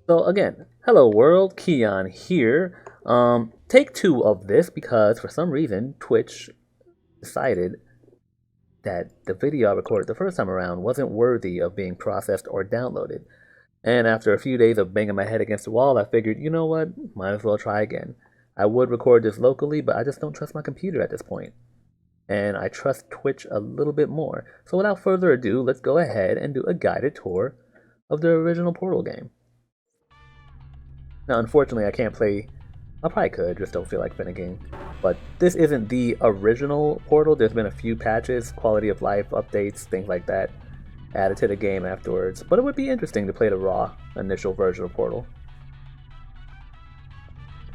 So again, hello world, Keon here. Take two of this because for some reason Twitch decided that the video I recorded the first time around wasn't worthy of being processed or downloaded. And after a few days of banging my head against the wall, I figured, you know what, might as well try again. I would record this locally, but I just don't trust my computer at this point. And I trust Twitch a little bit more. So without further ado, let's go ahead and do a guided tour of the original Portal game. Now, unfortunately, I can't play. I probably could, just don't feel like finicking. But this isn't the original Portal. There's been a few patches, quality of life updates, things like that, added to the game afterwards. But it would be interesting to play the raw initial version of Portal.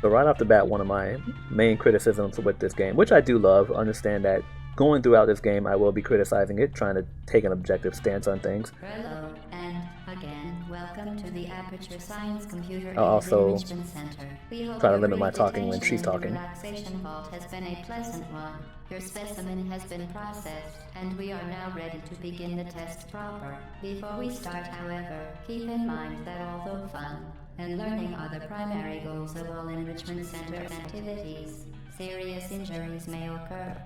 So right off the bat, one of my main criticisms with this game, which I do love, understand that going throughout this game I will be criticizing it, trying to take an objective stance on things. Hello, and again, welcome to the Aperture Science Computer I'll also Enrichment Center. We hope try to your limit my brief talking when detention she's in the talking. relaxation vault has been a pleasant one. Your specimen has been processed, and we are now ready to begin the test proper. Before we start, however, keep in mind that although fun and learning are the primary goals of all Enrichment Center activities, serious injuries may occur.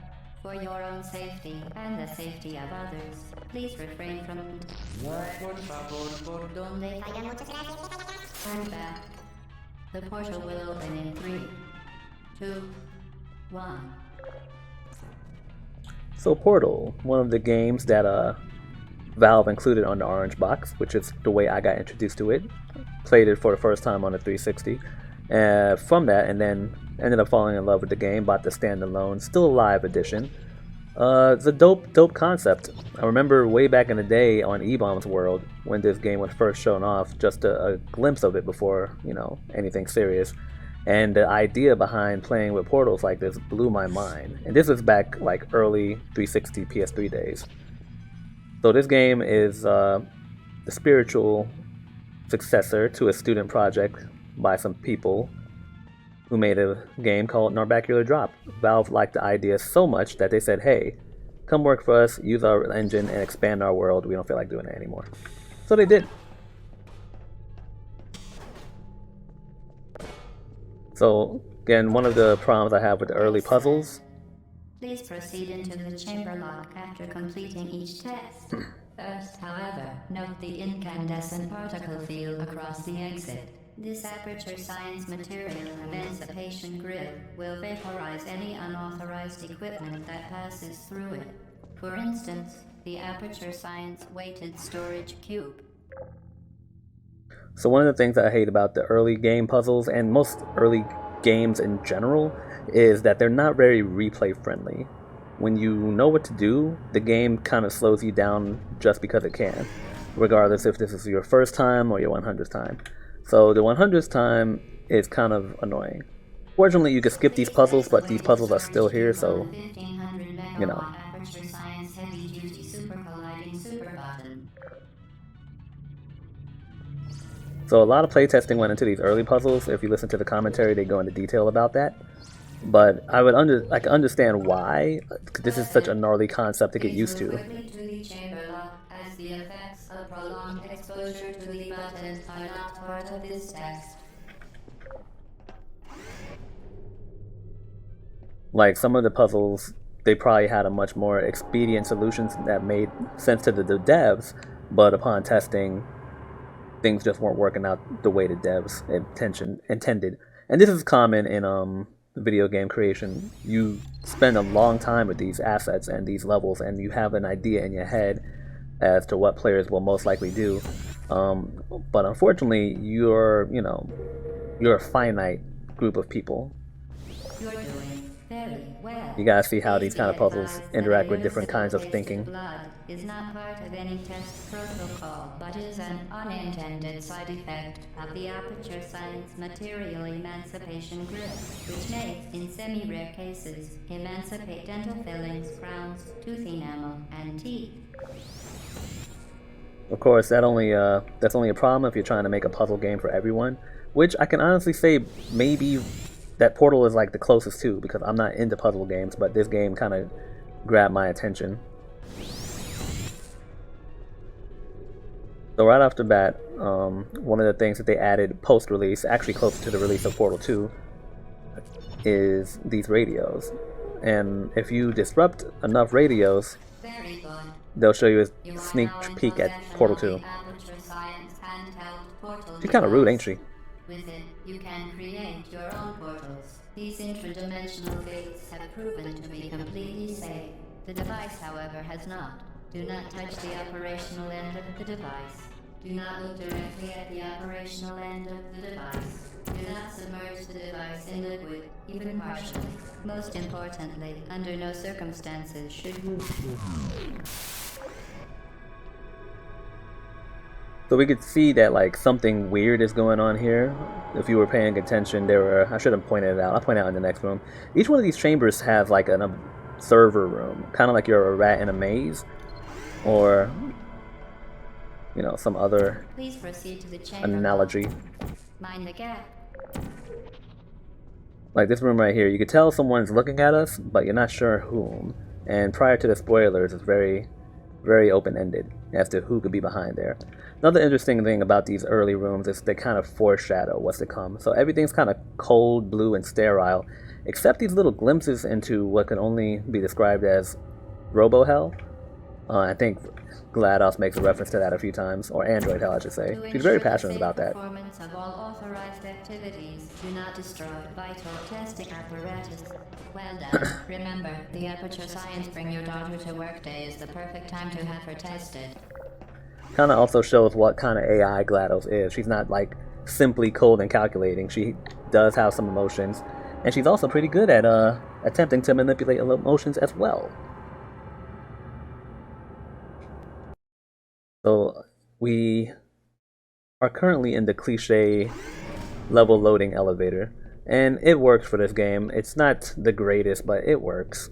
For your own safety and the safety of others, please refrain from turn back. The portal will open in 3, 2, 1. So Portal, one of the games that Valve included on the orange box, which is the way I got introduced to it. Played it for the first time on the 360. From that, and then ended up falling in love with the game, bought the standalone, still alive edition. It's a dope concept. I remember way back in the day on E-Bomb's World, when this game was first shown off, just a glimpse of it before, anything serious. And the idea behind playing with portals like this blew my mind. And this was back like early 360 PS3 days. So this game is the spiritual successor to a student project by some people who made a game called Narbacular Drop. Valve liked the idea so much that they said, hey, come work for us, use our engine, and expand our world. We don't feel like doing it anymore. So they did. So, again, one of the problems I have with the early puzzles. Please proceed into the chamber lock after completing each test. First, however, note the incandescent particle field across the exit. This Aperture Science Material Emancipation Grid will vaporize any unauthorized equipment that passes through it. For instance, the Aperture Science Weighted Storage Cube. So one of the things that I hate about the early game puzzles, and most early games in general, is that they're not very replay friendly. When you know what to do, the game kind of slows you down just because it can, regardless if this is your first time or your 100th time. So the 100th time is kind of annoying. Fortunately, you can skip these puzzles, but these puzzles are still here, so, So a lot of playtesting went into these early puzzles. If you listen to the commentary, they go into detail about that. But I can understand why. This is such a gnarly concept to get used to. Like some of the puzzles, they probably had a much more expedient solutions that made sense to the devs, but upon testing, things just weren't working out the way the devs intended. And this is common in video game creation. You spend a long time with these assets and these levels, and you have an idea in your head as to what players will most likely do. But unfortunately, you're a finite group of people. You're doing very well. You gotta see how these kind of puzzles interact with different kinds of thinking. Blood is not part of any test protocol, but is an unintended side effect of the Aperture Science Material Emancipation Grid, which may, in semi-rare cases, emancipate dental fillings, crowns, tooth enamel, and teeth. Of course, that's only a problem if you're trying to make a puzzle game for everyone, which I can honestly say maybe that Portal is like the closest to, because I'm not into puzzle games, but this game kind of grabbed my attention. So right off the bat, one of the things that they added post-release, actually close to the release of Portal 2, is these radios. And if you disrupt enough radios, Very good. they'll show you You a are sneak now in peek at possession Portal of the 2. Aperture Science handheld portal She's kind of rude, ain't device. she? With it, you can create your own portals. These intradimensional gates have proven to be completely safe. The device, however, has not. Do not touch the operational end of the device. Do not look directly at the operational end of the device. Do not submerge the device in liquid, even partially. Most importantly, under no circumstances should you... So we could see that like something weird is going on here. If you were paying attention, there were, I should have pointed it out. I'll point it out in the next room. Each one of these chambers has like an observer room, kind of like you're a rat in a maze, or you know, some other Please proceed to the chamber. analogy. Mind the gap. Like this room right here, you could tell someone's looking at us, but you're not sure whom. And prior to the spoilers, it's very, very open-ended as to who could be behind there. Another interesting thing about these early rooms is they kind of foreshadow what's to come. So everything's kind of cold, blue, and sterile, except these little glimpses into what can only be described as Robo-Hell. I think Glados makes a reference to that a few times, or Android Hell, I should say. She's very passionate about that. Performance of all authorized activities. Do not destroy vital testing apparatus. Well done. Remember, the Aperture Science Bring Your Daughter to Work Day is the perfect time to have her tested. Kind of also shows what kind of AI Glados is. She's not like simply cold and calculating. She does have some emotions, and she's also pretty good at attempting to manipulate emotions as well. So we are currently in the cliche level loading elevator, and it works for this game. It's not the greatest, but it works.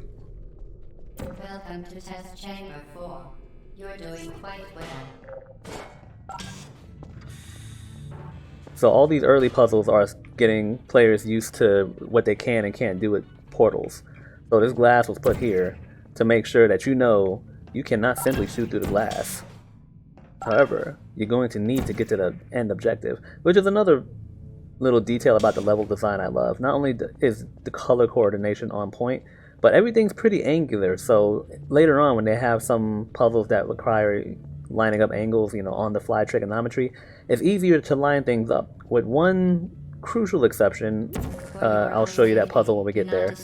Welcome to Test Chamber 4. You're doing quite well. So all these early puzzles are getting players used to what they can and can't do with portals. So this glass was put here to make sure that you know you cannot simply shoot through the glass. However, you're going to need to get to the end objective, which is another little detail about the level design I love. Not only is the color coordination on point, but everything's pretty angular, so later on when they have some puzzles that require lining up angles, you know, on the fly trigonometry, it's easier to line things up. With one crucial exception, I'll show you that puzzle when we get there.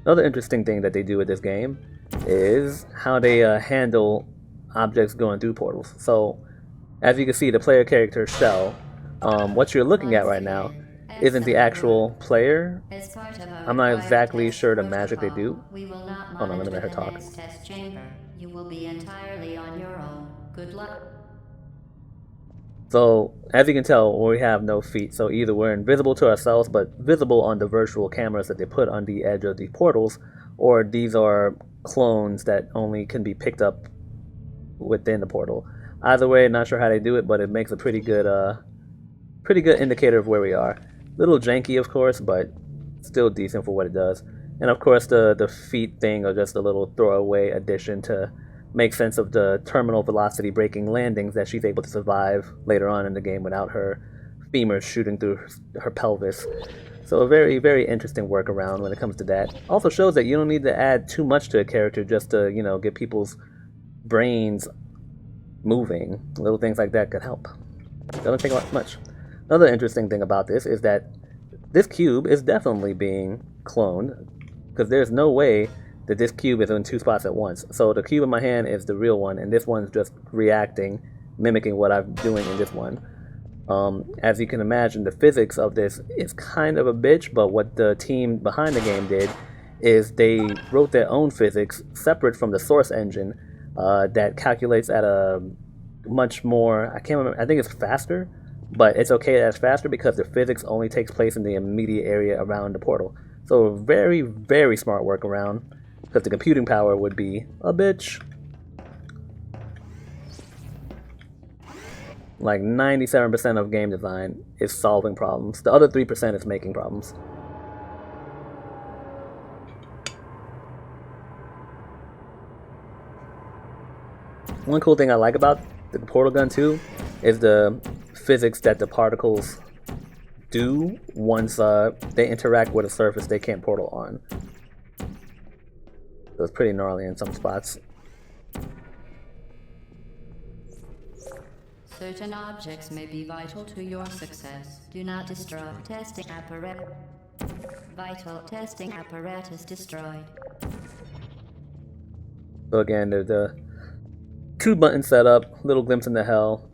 Another interesting thing that they do with this game is how they handle objects going through portals. So, as you can see, the player character Shell, what you're looking at right now isn't the actual player. I'm not exactly sure the magic they do. Hold on, let me let her talk. You will be entirely on your own. Good luck. So, as you can tell, we have no feet, so either we're invisible to ourselves, but visible on the virtual cameras that they put on the edge of these portals, or these are clones that only can be picked up within the portal. Either way, not sure how they do it, but it makes a pretty good indicator of where we are. Little janky, of course, but still decent for what it does. And of course, the feet thing are just a little throwaway addition to make sense of the terminal velocity braking landings that she's able to survive later on in the game without her femurs shooting through her pelvis. So a very, very interesting workaround when it comes to that. Also shows that you don't need to add too much to a character just to, you know, get people's brains moving. Little things like that could help. Doesn't take much. Another interesting thing about this is that this cube is definitely being cloned, because there's no way that this cube is in two spots at once. So the cube in my hand is the real one, and this one's just reacting, mimicking what I'm doing in this one. As you can imagine, the physics of this is kind of a bitch, but what the team behind the game did is they wrote their own physics separate from the source engine that calculates at a much more, I can't remember, I think it's faster, but it's okay that it's faster because the physics only takes place in the immediate area around the portal. So very, very smart workaround, because the computing power would be a bitch. Like 97% of game design is solving problems. The other 3% is making problems. One cool thing I like about the portal gun too is the physics that the particles do once they interact with a surface they can't portal on. So it's pretty gnarly in some spots. Certain objects may be vital to your success. Do not destroy testing apparatus. Vital testing apparatus destroyed. So again, there's the 2-button setup, little glimpse into hell.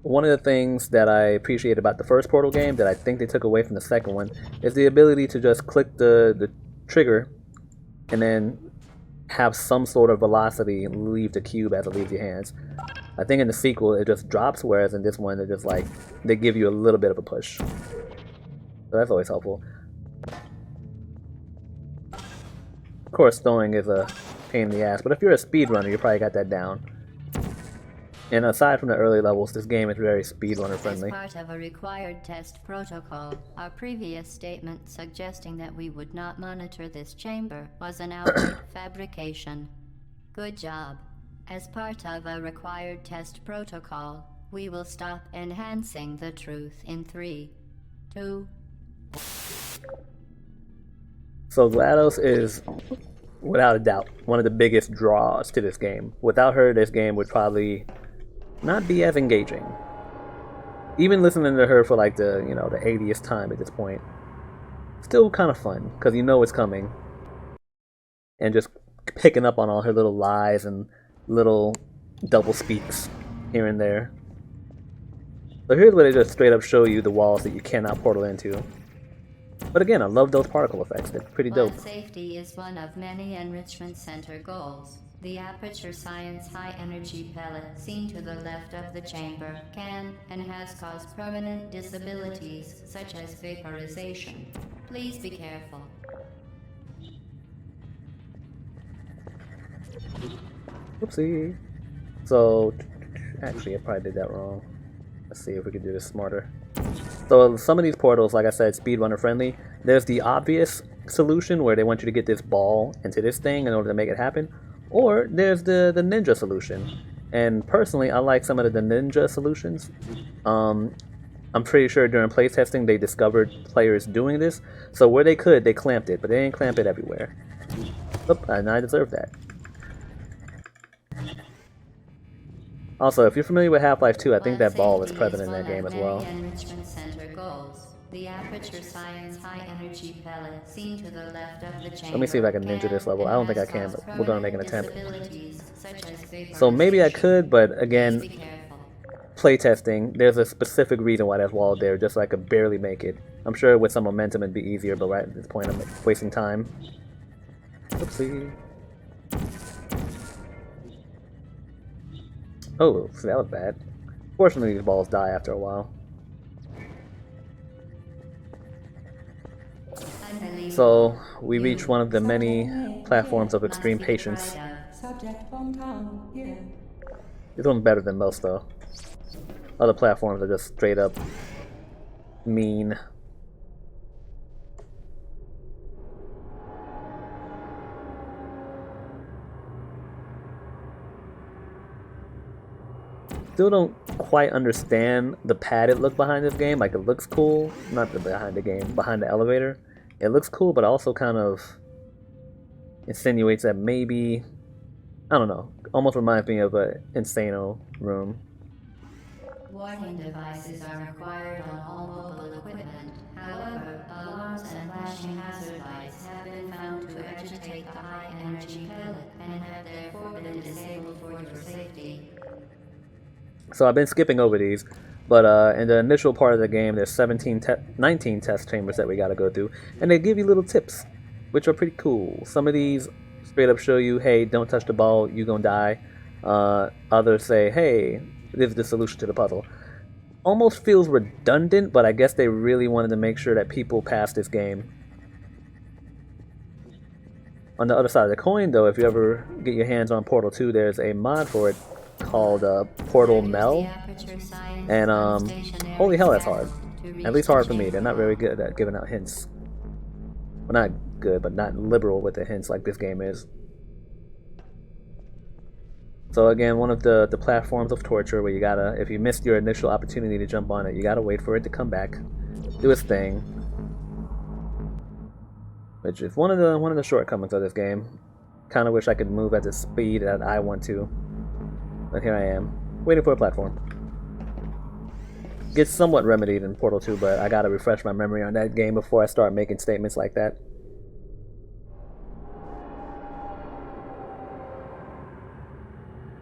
One of the things that I appreciate about the first Portal game that I think they took away from the second one is the ability to just click the trigger and then have some sort of velocity leave the cube as it leaves your hands. I think in the sequel it just drops, whereas in this one just like they give you a little bit of a push. So that's always helpful. Of course, throwing is a pain in the ass, but if you're a speedrunner, you probably got that down. And aside from the early levels, this game is very speedrunner friendly. As part of a required test protocol, our previous statement suggesting that we would not monitor this chamber was an outright fabrication. Good job. As part of a required test protocol, we will stop enhancing the truth in 3, 2. So Glados is, without a doubt, one of the biggest draws to this game. Without her, this game would probably not be as engaging. Even listening to her for like the 80th time at this point, still kind of fun because you know it's coming, and just picking up on all her little lies and little double speaks here and there. So here's where they just straight up show you the walls that you cannot portal into. But again, I love those particle effects. They're pretty dope. While safety is one of many Enrichment Center goals, the Aperture Science high-energy pellet seen to the left of the chamber can and has caused permanent disabilities such as vaporization. Please be careful. Oopsie. So, actually, I probably did that wrong. Let's see if we can do this smarter. So, some of these portals, like I said, speedrunner friendly. There's the obvious solution where they want you to get this ball into this thing in order to make it happen. Or there's the ninja solution. And personally, I like some of the ninja solutions. I'm pretty sure during playtesting they discovered players doing this. So where they could, they clamped it, but they didn't clamp it everywhere. Oop, and I deserve that. Also, if you're familiar with Half-Life 2, I think that ball is present in that game as well. The Aperture Science high-energy pellet seen to the left of the chamber. Let me see if I can ninja this level. I don't think I can, but we're gonna make an attempt. So maybe I could, but again, playtesting, there's a specific reason why that's walled there, just so I could barely make it. I'm sure with some momentum it'd be easier, but right at this point I'm wasting time. Oopsie. Oh, so that was bad. Fortunately, these balls die after a while. So, we reach one of the many platforms of extreme patience. This one's better than most, though. Other platforms are just straight up mean. Still don't quite understand the padded look behind this game. Like, it looks cool. Not the behind the game, behind the elevator. It looks cool, but also kind of insinuates that maybe, I don't know, almost reminds me of an Insano room. Warning devices are required on all mobile equipment. However, alarms and flashing hazard lights have been found to agitate the high-energy pellet and have therefore been disabled for your safety. So I've been skipping over these, but in the initial part of the game, there's 19 test chambers that we gotta go through, and they give you little tips, which are pretty cool. Some of these straight up show you, hey, don't touch the ball, you gonna die. Others say, hey, this is the solution to the puzzle. Almost feels redundant, but I guess they really wanted to make sure that people pass this game. On the other side of the coin, though, if you ever get your hands on Portal 2, there's a mod for it called Portal Mel, and holy hell, that's hard. At least hard for me. They're not very good at giving out hints. Well, not good, but not liberal with the hints like this game is. So again, one of the platforms of torture where you gotta, if you missed your initial opportunity to jump on it, you gotta wait for it to come back, do its thing, which is one of the shortcomings of this game. Kind of wish I could move at the speed that I want to, but here I am, waiting for a platform. Gets somewhat remedied in Portal 2, but I gotta refresh my memory on that game before I start making statements like that.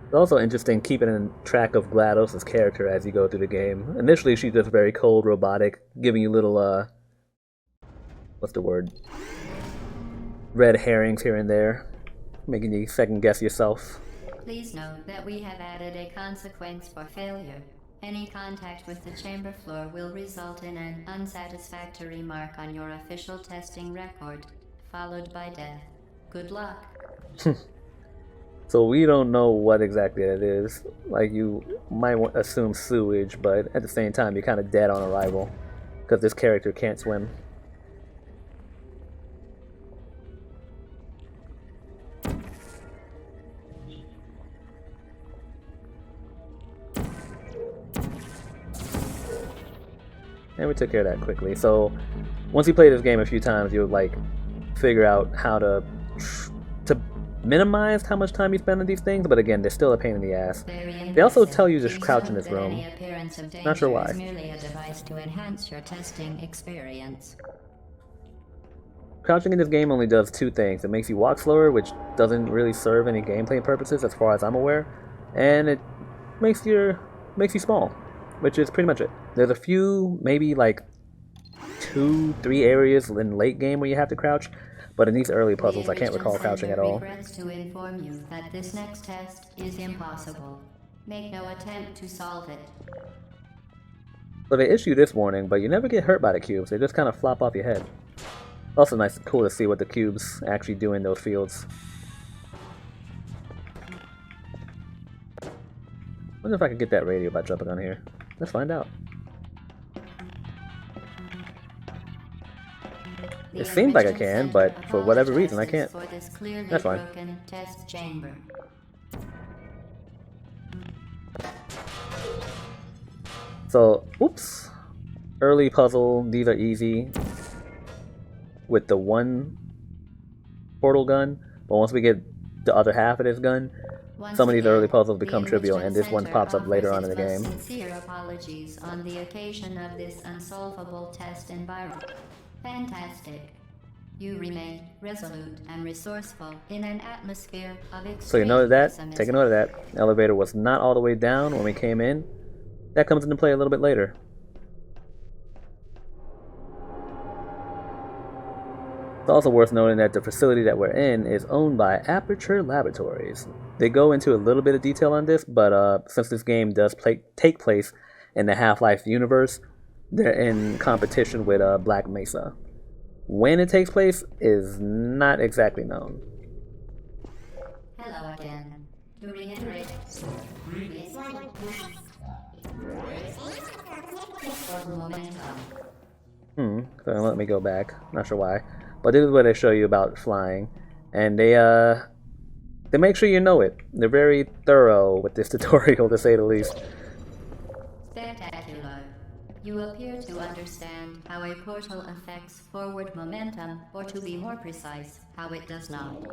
It's also interesting keeping in track of Glados' character as you go through the game. Initially, she's just very cold, robotic, giving you little, what's the word? Red herrings here and there, making you second guess yourself. Please note that we have added a consequence for failure. Any contact with the chamber floor will result in an unsatisfactory mark on your official testing record, followed by death. Good luck. So we don't know what exactly it is. Like, you might assume sewage, but at the same time, you're kind of dead on arrival because this character can't swim. And we took care of that quickly. So once you play this game a few times, you'll like figure out how to minimize how much time you spend on these things, but again, they're still a pain in the ass. They also tell you to crouch in this room. Not sure why. Merely a device to enhance your testing experience. Crouching in this game only does two things. It makes you walk slower, which doesn't really serve any gameplay purposes as far as I'm aware, and it makes you small, which is pretty much it. There's a few, maybe like 2-3 areas in late game where you have to crouch, but in these early puzzles, I can't recall crouching at all. Regrets to inform you that this next test is impossible. Make no attempt to solve it. So they issue this warning, but you never get hurt by the cubes. They just kind of flop off your head. Also nice and cool to see what the cubes actually do in those fields. Wonder if I can get that radio by jumping on here. Let's find out. It seems like I can, but for whatever reason I can't. That's fine. Test chamber. So, oops. Early puzzle, these are easy with the one portal gun, but once we get the other half of this gun, some of these early puzzles become trivial, and this one pops up later on in the game. Sincere apologies on the occasion of this unsolvable test environment. Fantastic. You remain resolute and resourceful in an atmosphere of extreme So you noted that? pessimism. Take a note of that. Elevator was not all the way down when we came in. That comes into play a little bit later. It's also worth noting that the facility that we're in is owned by Aperture Laboratories. They go into a little bit of detail on this, but since this game does take place in the Half-Life universe, they're in competition with Black Mesa. When it takes place is not exactly known. Hello again. To reiterate, previous one. Momentum. So let me go back. Not sure why. But this is where they show you about flying. And they make sure you know it. They're very thorough with this tutorial, to say the least. Spectacular. You appear to understand how a portal affects forward momentum, or to be more precise, how it does not.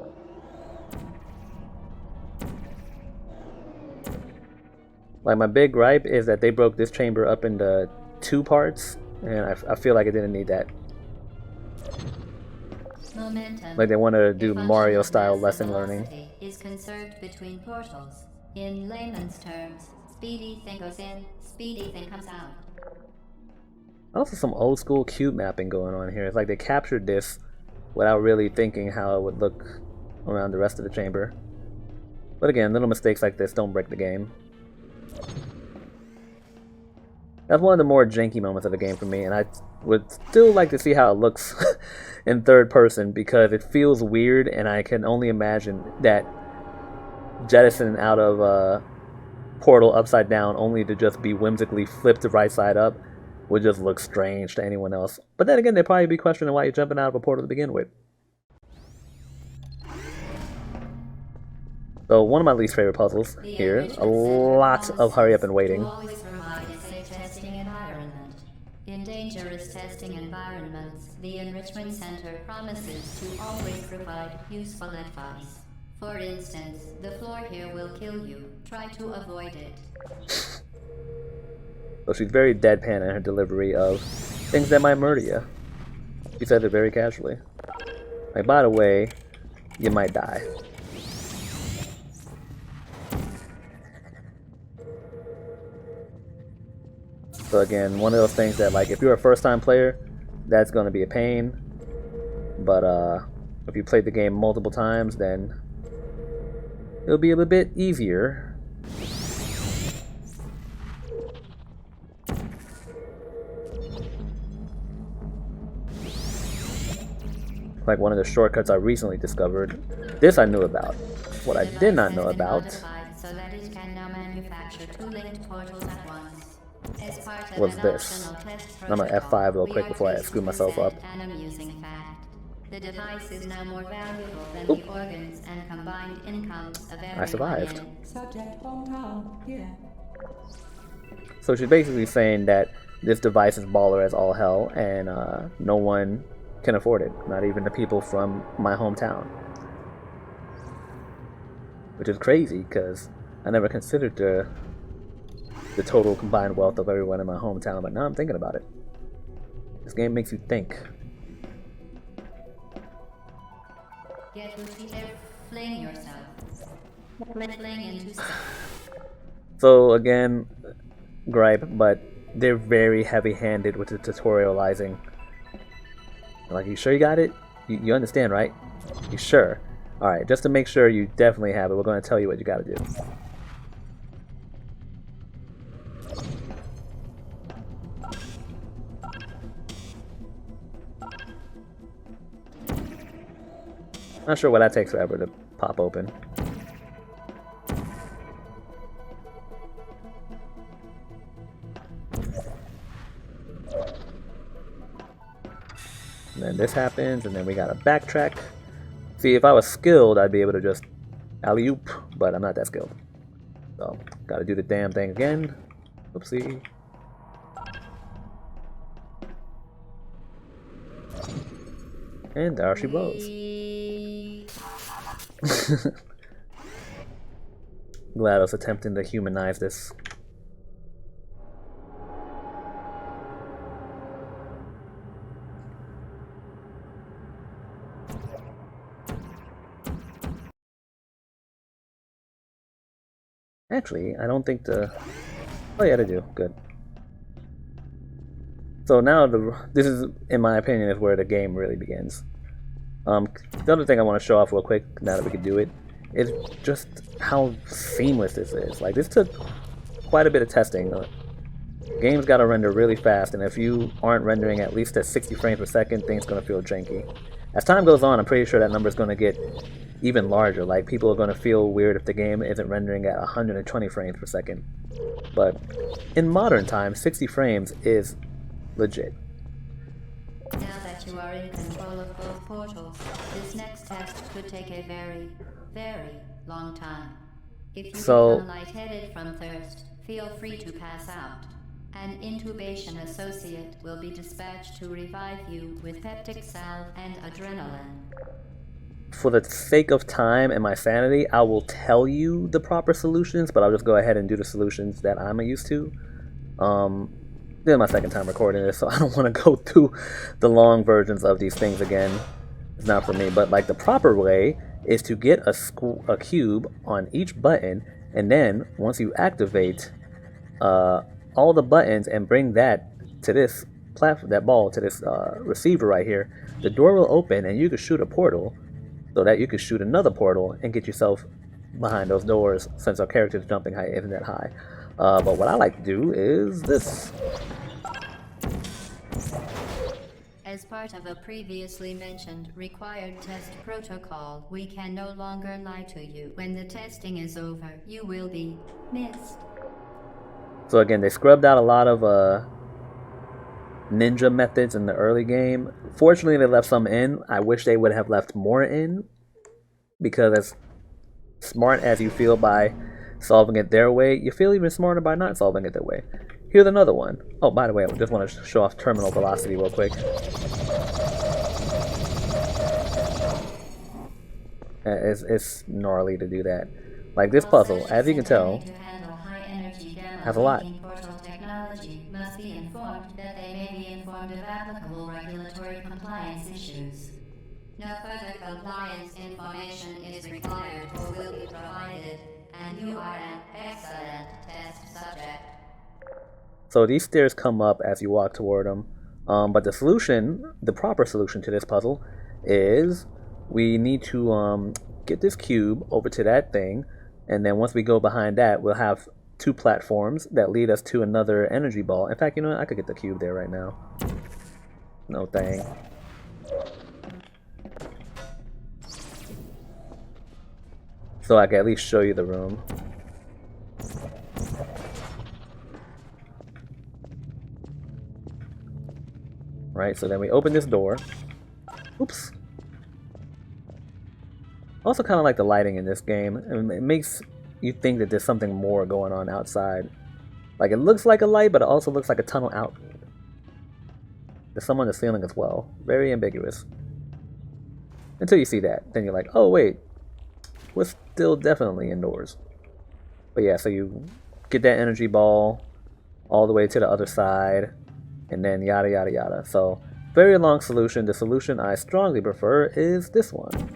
Like, my big gripe is that they broke this chamber up into 2 parts, and I feel like it didn't need that. Momentum, Like they want to a do function Mario of style mass lesson velocity, learning. is conserved between portals. In layman's terms, speedy thing goes in, speedy thing comes out. Also some old school cube mapping going on here. It's like they captured this without really thinking how it would look around the rest of the chamber. But again, little mistakes like this don't break the game. That's one of the more janky moments of the game for me, and I would still like to see how it looks in third person because it feels weird, and I can only imagine that jettisoning out of Portal upside down only to just be whimsically flipped to right side up would just look strange to anyone else. But then again, they'd probably be questioning why you're jumping out of a portal to begin with. So one of my least favorite puzzles here, a lot of hurry up and waiting. Always provide a safe testing environment. In dangerous testing environments, the Enrichment Center promises to always provide useful advice. For instance, the floor here will kill you. Try to avoid it. So she's very deadpan in her delivery of things that might murder you. She says it very casually. Like, by the way, you might die. So again, one of those things that, like, if you're a first-time player, that's going to be a pain. But if you played the game multiple times, then it'll be a little bit easier. Like one of the shortcuts I recently discovered. This I knew about. What I did not know about was this. I'm gonna F5 real quick before I screw myself up. The device is now more valuable than the organs and combined incomes of everyone. I survived. Subject hometown here. So she's basically saying that this device is baller as all hell, and no one can afford it, not even the people from my hometown. Which is crazy, because I never considered the total combined wealth of everyone in my hometown, but now I'm thinking about it. This game makes you think. Get there, fling yourself. Fling into stuff. So again, gripe, but they're very heavy-handed with the tutorializing. Like, you sure you got it? You understand, right? You sure? Alright, just to make sure you definitely have it, we're going to tell you what you got to do. Not sure why that takes forever to pop open. And then this happens, and then we gotta backtrack. See, if I was skilled, I'd be able to just alley-oop, but I'm not that skilled. So, gotta do the damn thing again. Oopsie. And there she blows. Glados attempting to humanize this. Actually, I don't think the... Oh yeah, they do. Good. So now, this is, in my opinion, is where the game really begins. The other thing I want to show off real quick, now that we can do it, is just how seamless this is. Like, this took quite a bit of testing. Games gotta render really fast, and if you aren't rendering at least at 60 frames per second, things gonna feel janky. As time goes on, I'm pretty sure that number is gonna get even larger. Like, people are gonna feel weird if the game isn't rendering at 120 frames per second. But in modern times, 60 frames is legit. Now that you are in control of both portals, this next test could take a very, very long time. If you become lightheaded from thirst, feel free to pass out. An intubation associate will be dispatched to revive you with peptic salve and adrenaline. For the sake of time and my sanity, I will tell you the proper solutions, but I'll just go ahead and do the solutions that I'm used to. This is my second time recording this, so I don't want to go through the long versions of these things again. It's not for me, but like the proper way is to get a cube on each button, and then once you activate all the buttons and bring that to this platform, that ball to this receiver right here, the door will open and you can shoot a portal, so that you can shoot another portal and get yourself behind those doors, since our character's jumping height isn't that high. But what I like to do is this. As part of a previously mentioned required test protocol, we can no longer lie to you. When the testing is over, you will be missed. So again, they scrubbed out a lot of ninja methods in the early game. Fortunately, they left some in. I wish they would have left more in, because as smart as you feel by solving it their way, you feel even smarter by not solving it their way. Here's another one. Oh, by the way, I just want to show off terminal velocity real quick. It's gnarly to do that. Like this puzzle, as you can tell, has a lot. Technology must be informed that they may be informed of applicable regulatory compliance issues. No further compliance information is required or will be provided, and you are an excellent test subject. So these stairs come up as you walk toward them, but the solution, the proper solution to this puzzle, is we need to get this cube over to that thing, and then once we go behind that, we'll have 2 platforms that lead us to another energy ball. In fact, you know what? I could get the cube there right now. No thing. So I can at least show you the room. Right, so then we open this door. Oops. Also kind of like the lighting in this game. It makes you think that there's something more going on outside. Like it looks like a light, but it also looks like a tunnel out. There's someone on the ceiling as well. Very ambiguous. Until you see that. Then you're like, oh wait. We're still definitely indoors. But yeah, so you get that energy ball all the way to the other side. And then yada yada yada. So, very long solution. The solution I strongly prefer is this one.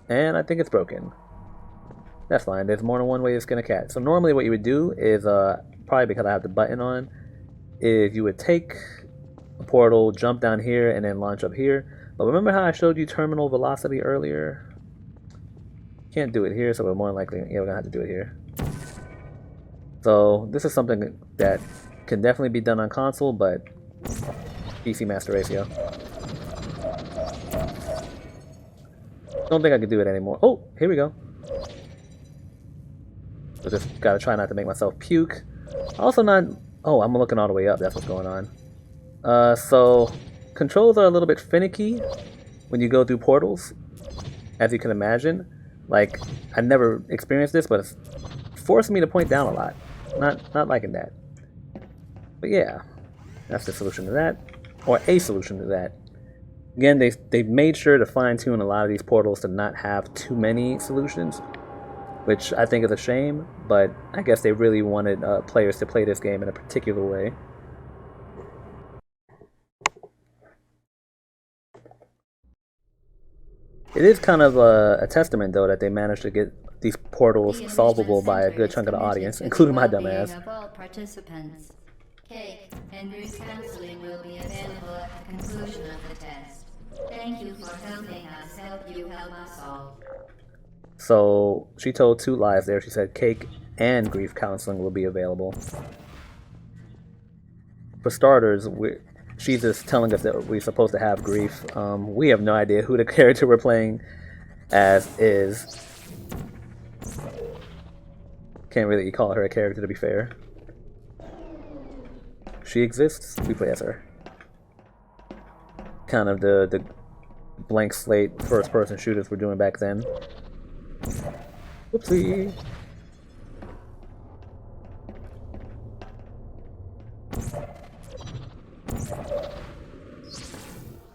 And I think it's broken. That's fine. There's more than one way to skin a cat. So normally what you would do is, probably because I have the button on, is you would take a portal, jump down here, and then launch up here. But remember how I showed you terminal velocity earlier? Can't do it here, so we're more likely, yeah, we're gonna have to do it here. So this is something that can definitely be done on console, but PC Master Ratio. Don't think I can do it anymore. Oh, here we go. So just gotta try not to make myself puke. Also not... Oh, I'm looking all the way up. That's what's going on. So controls are a little bit finicky when you go through portals, as you can imagine. Like, I never experienced this, but it's forced me to point down a lot. Not liking that. But yeah, that's the solution to that, or a solution to that. Again, they've made sure to fine-tune a lot of these portals to not have too many solutions, which I think is a shame, but I guess they really wanted players to play this game in a particular way. It is kind of a testament, though, that they managed to get these portals solvable by a good chunk of the audience, including my dumb ass. Participants. Cake and Bruce counseling will be available at the conclusion of the test. Thank you for helping us help you help us all. So she told 2 lies there. She said cake and grief counseling will be available. For starters, she's just telling us that we're supposed to have grief. We have no idea who the character we're playing as is. Can't really call her a character, to be fair. She exists. We play as her. Kind of the blank slate first-person shooters we're doing back then. Whoopsie.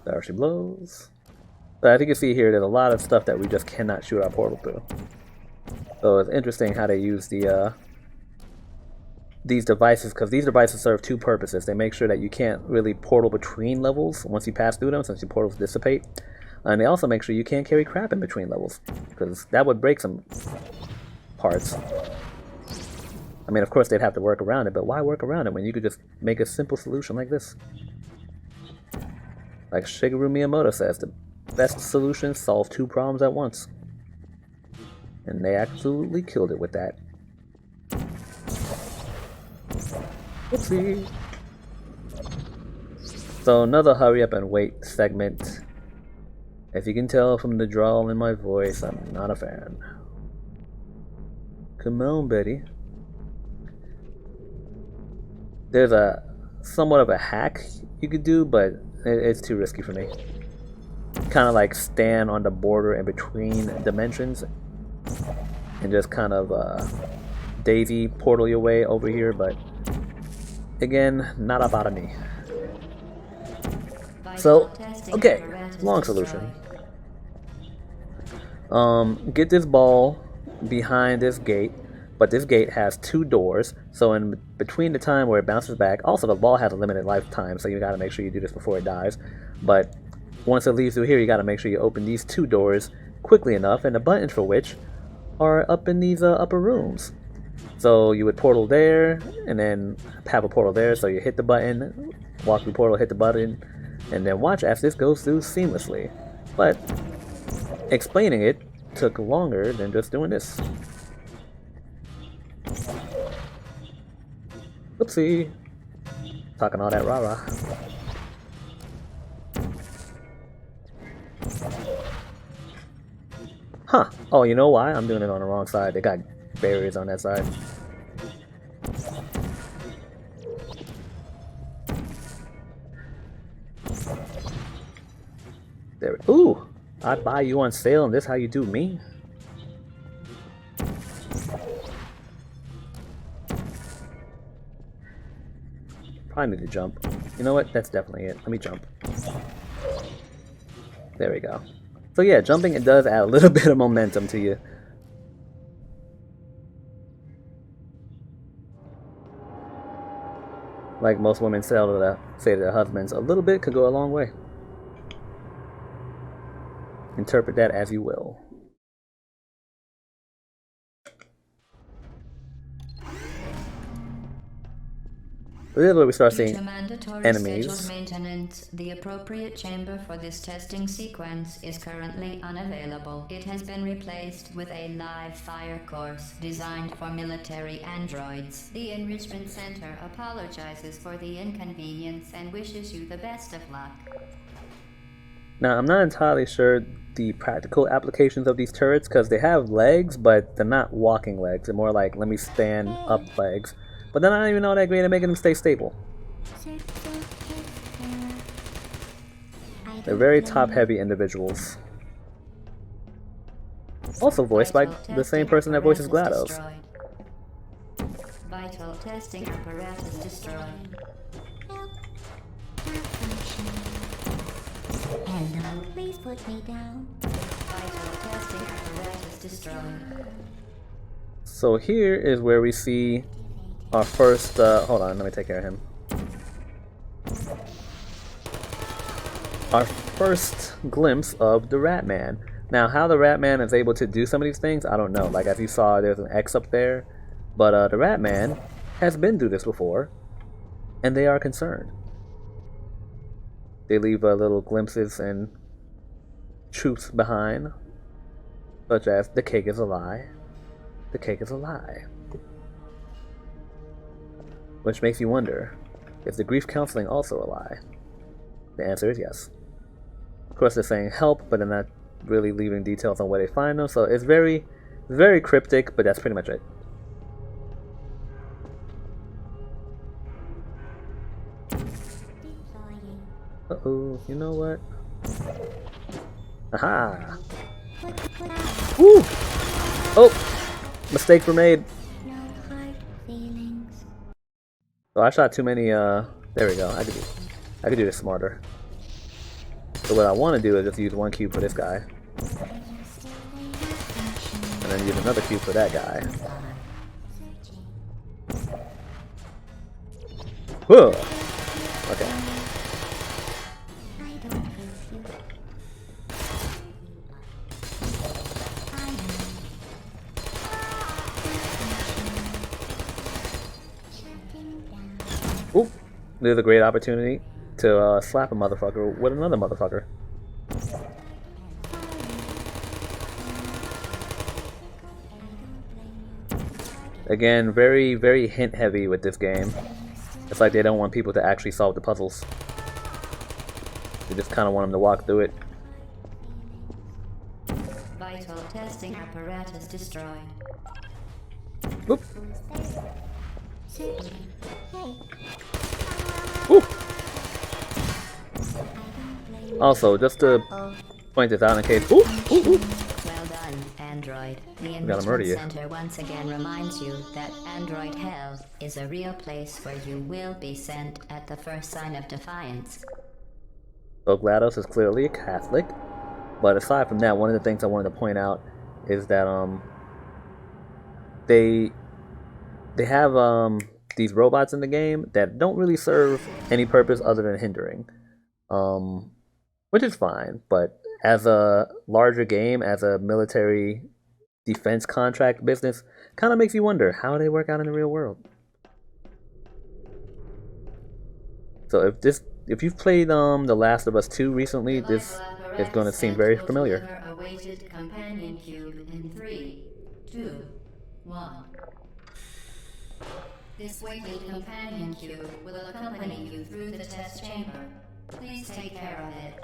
There she blows. But as you can see here, there's a lot of stuff that we just cannot shoot our portal through. So it's interesting how they use these devices, because these devices serve 2 purposes. They make sure that you can't really portal between levels once you pass through them, since your portals dissipate. And they also make sure you can't carry crap in between levels, because that would break some parts. I mean, of course they'd have to work around it, but why work around it when you could just make a simple solution like this? Like Shigeru Miyamoto says, the best solutions solve 2 problems at once. And they absolutely killed it with that. Whoopsie. So another hurry up and wait segment. As you can tell from the drawl in my voice, I'm not a fan. Come on, Betty. There's a somewhat of a hack you could do, but it's too risky for me. kind of like stand on the border in between dimensions and just kind of daisy portal your way over here, but again, not up out of me. So, okay, long solution. Get this ball behind this gate, but this gate has 2 doors, so in between the time where it bounces back, also the ball has a limited lifetime, so you gotta make sure you do this before it dies, but once it leaves through here, you gotta make sure you open these 2 doors quickly enough, and the buttons for which are up in these upper rooms. So you would portal there, and then have a portal there, so you hit the button, walk through portal, hit the button, and then watch as this goes through seamlessly. But explaining it took longer than just doing this. Oopsie. Talking all that rah-rah. Huh. Oh, you know why? I'm doing it on the wrong side. They got barriers on that side. There. Ooh! I buy you on sale and this how you do me? Probably need to jump. You know what? That's definitely it. Let me jump. There we go. So yeah, jumping, it does add a little bit of momentum to you. Like most women say to their husbands, a little bit could go a long way. Interpret that as you will. This is where we start seeing enemies. Maintenance, the appropriate chamber for this testing sequence is currently unavailable. It has been replaced with a live fire course designed for military androids. The Enrichment Center apologizes for the inconvenience and wishes you the best of luck. Now, I'm not entirely sure the practical applications of these turrets because they have legs, but they're not walking legs. They're more like, let me stand up legs. But they're not even all that great at making them stay stable. They're very top-heavy individuals. Also voiced by the same person that voices GLaDOS. Vital testing apparatus destroyed. Hello, please put me down. Vital testing apparatus destroyed. So here is where we see our first, hold on, let me take care of him. Our first glimpse of the Rat Man. Now, how the Rat Man is able to do some of these things, I don't know. Like, as you saw, there's an X up there. But the Rat Man has been through this before, and they are concerned. They leave little glimpses and truths behind, such as, the cake is a lie. The cake is a lie. Which makes you wonder, is the grief counseling also a lie? The answer is yes. Of course, they're saying help, but they're not really leaving details on where they find them, so it's very, very cryptic, but that's pretty much it. Uh-oh, you know what? Aha! Woo! Oh! Mistakes were made. No hard feelings. So I shot too many, there we go. I could do this smarter. So what I want to do is just use one cube for this guy. And then use another cube for that guy. Whoa! Okay. Ooh, there's a great opportunity to slap a motherfucker with another motherfucker. Again, very, very hint heavy with this game. It's like they don't want people to actually solve the puzzles. They just kind of want them to walk through it. Vital testing apparatus destroyed. Oop. Ooh. Also, just to point this out in case. Ooh, ooh, ooh. Well done, Android. The Gotta murder Enrichment you. Center once again reminds you that Android Hell is a real place where you will be sent at the first sign of defiance. So Glados is clearly a Catholic, but aside from that, one of the things I wanted to point out is that they have these robots in the game that don't really serve any purpose other than hindering, which is fine. But as a larger game, as a military defense contract business, kind of makes you wonder how they work out in the real world. So if you've played The Last of Us 2 recently, this is going to seem very familiar. Awaited companion cube in 3, 2, 1. This weighted companion cube will accompany you through the test chamber. Please take care of it.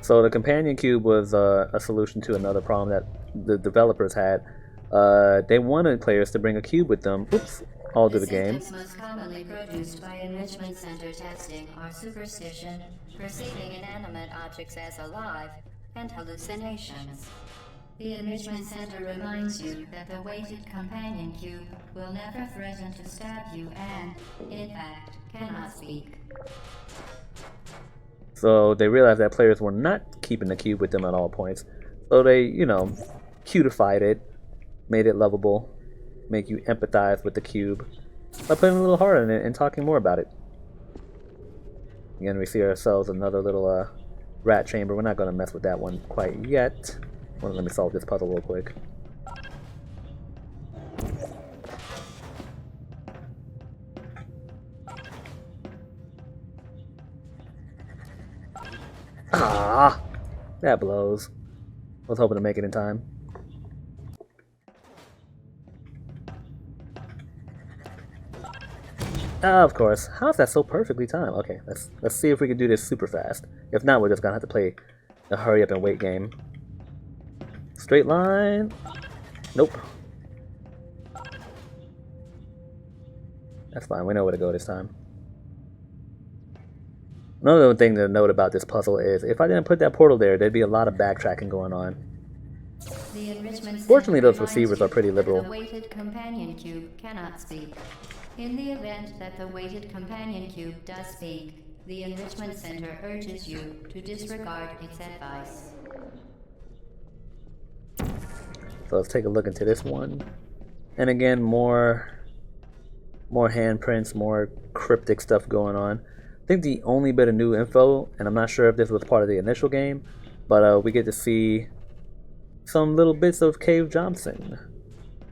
So the companion cube was a solution to another problem that the developers had. They wanted players to bring a cube with them. Oops, all to the game. The symptoms most commonly produced by enrichment center testing are superstition, perceiving inanimate objects as alive, and hallucinations. The Enrichment Center reminds you that the weighted companion cube will never threaten to stab you and, in fact, cannot speak. So they realized that players were not keeping the cube with them at all points. So they, cutified it, made it lovable, make you empathize with the cube by putting a little heart in it and talking more about it. Again, we see ourselves another little rat chamber. We're not going to mess with that one quite yet. Well, let me solve this puzzle real quick. Ah, that blows. I was hoping to make it in time. Of course. How's that so perfectly timed? Okay, let's see if we can do this super fast. If not, we're just gonna have to play a hurry up and wait game. Straight line. Nope. That's fine. We know where to go this time. Another thing to note about this puzzle is if I didn't put that portal there, there'd be a lot of backtracking going on. Fortunately, those receivers are pretty liberal. The weighted companion cube cannot speak. In the event that the weighted companion cube does speak, the Enrichment Center urges you to disregard its advice. So let's take a look into this one. And again, more handprints, more cryptic stuff going on. I think the only bit of new info, and I'm not sure if this was part of the initial game, but we get to see some little bits of Cave Johnson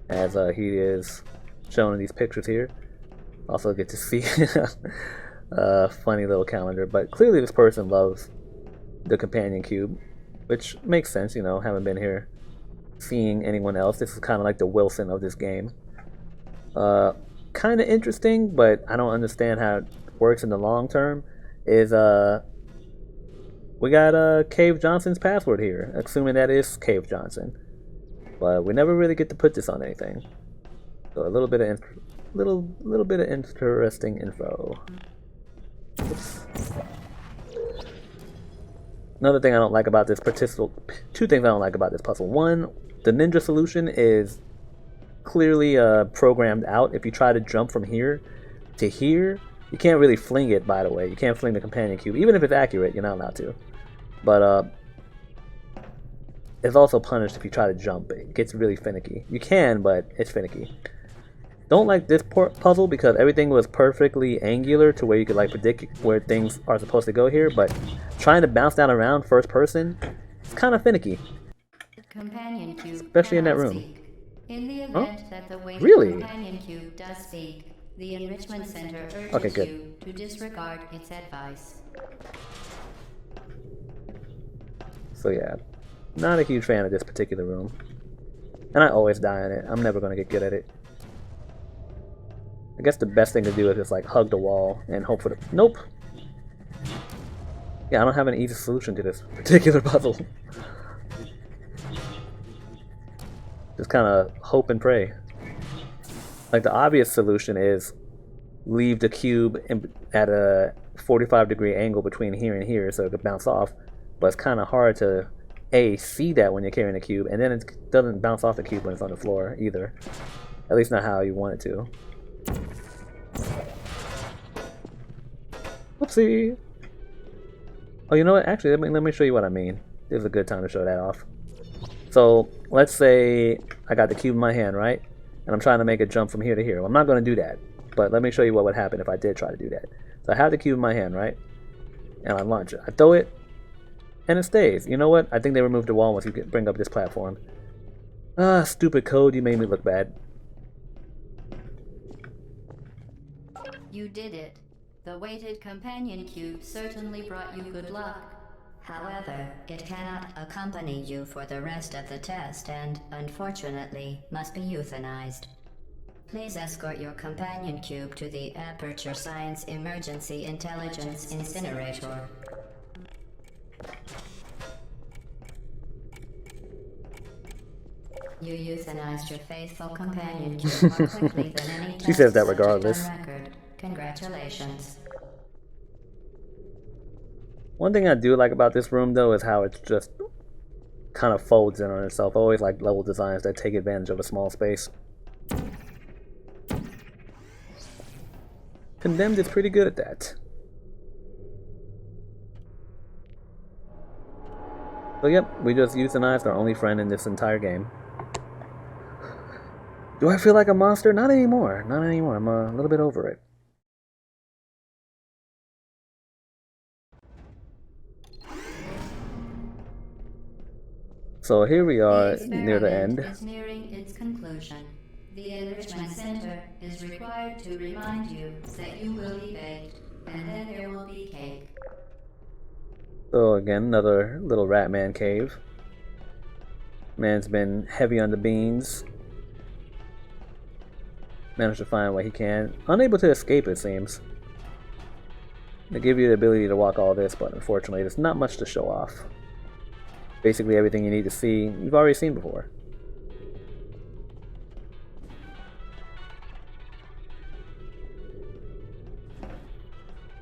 as he is shown in these pictures here. Also get to see a funny little calendar, but clearly this person loves the companion cube, which makes sense, haven't been here seeing anyone else. This is kind of like the Wilson of this game. Kind of interesting, but I don't understand how it works in the long term. Is we got Cave Johnson's password here, assuming that is Cave Johnson, but we never really get to put this on anything. So a little bit of little bit of interesting info. Oops. Another thing I don't like about this two things I don't like about this puzzle. One, the ninja solution is clearly programmed out. If you try to jump from here to here, you can't really fling it, by the way. You can't fling the companion cube. Even if it's accurate, you're not allowed to. But it's also punished if you try to jump. It gets really finicky. You can, but it's finicky. Don't like this puzzle because everything was perfectly angular to where you could predict where things are supposed to go here, but trying to bounce that around first person, it's kind of finicky. Companion cube especially in that room. Speak. In the event that the weighted Really? companion cube does speak, the Enrichment Center urges you to disregard its advice. So yeah, not a huge fan of this particular room. And I always die in it. I'm never going to get good at it. I guess the best thing to do is just hug the wall and hope for the... Nope! Yeah, I don't have an easy solution to this particular puzzle. Just kind of hope and pray. The obvious solution is leave the cube at a 45-degree angle between here and here so it could bounce off. but it's kind of hard to see that when you're carrying a cube, and then it doesn't bounce off the cube when it's on the floor either. At least not how you want it to. Whoopsie! Oh, you know what? Actually, let me show you what I mean. This is a good time to show that off. So, let's say I got the cube in my hand, right? And I'm trying to make a jump from here to here. Well, I'm not going to do that, but let me show you what would happen if I did try to do that. So I have the cube in my hand, right? And I launch it. I throw it, and it stays. You know what? I think they removed the wall once you bring up this platform. Ah, stupid code. You made me look bad. You did it. The weighted companion cube certainly brought you good luck. However, it cannot accompany you for the rest of the test and, unfortunately, must be euthanized. Please escort your companion cube to the Aperture Science Emergency Intelligence Incinerator. You euthanized your faithful companion cube more quickly than any test She says that subject regardless. on record. Congratulations. One thing I do like about this room, though, is how it's just kind of folds in on itself. I always like level designs that take advantage of a small space. Condemned is pretty good at that. So yep, we just euthanized our only friend in this entire game. Do I feel like a monster? Not anymore. Not anymore. I'm a little bit over it. So here we are near the end. Is nearing its conclusion. The Enrichment Center is required to remind you that you will be baked, and then there will be cake. So again, another little rat man cave. Man's been heavy on the beans. Managed to find what he can. Unable to escape, it seems. They give you the ability to walk all this, but unfortunately there's not much to show off. Basically everything you need to see, you've already seen before.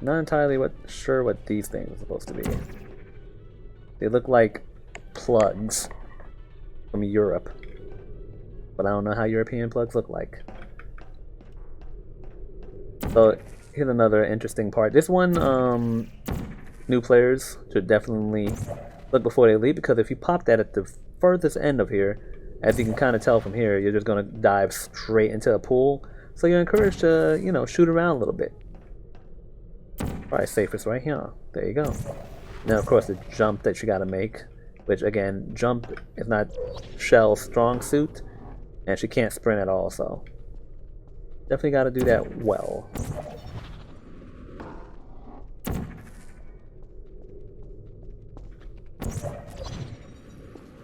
Not entirely sure what these things are supposed to be. They look like plugs from Europe, but I don't know how European plugs look like. So here's another interesting part. This one, new players should definitely look before they leave, because if you pop that at the furthest end of here, as you can kind of tell from here, you're just going to dive straight into a pool. So you're encouraged to, you know, shoot around a little bit. Probably safest right here. There you go. Now, of course, the jump that you got to make, which again, jump is not Shell's strong suit, and she can't sprint at all, so definitely got to do that well.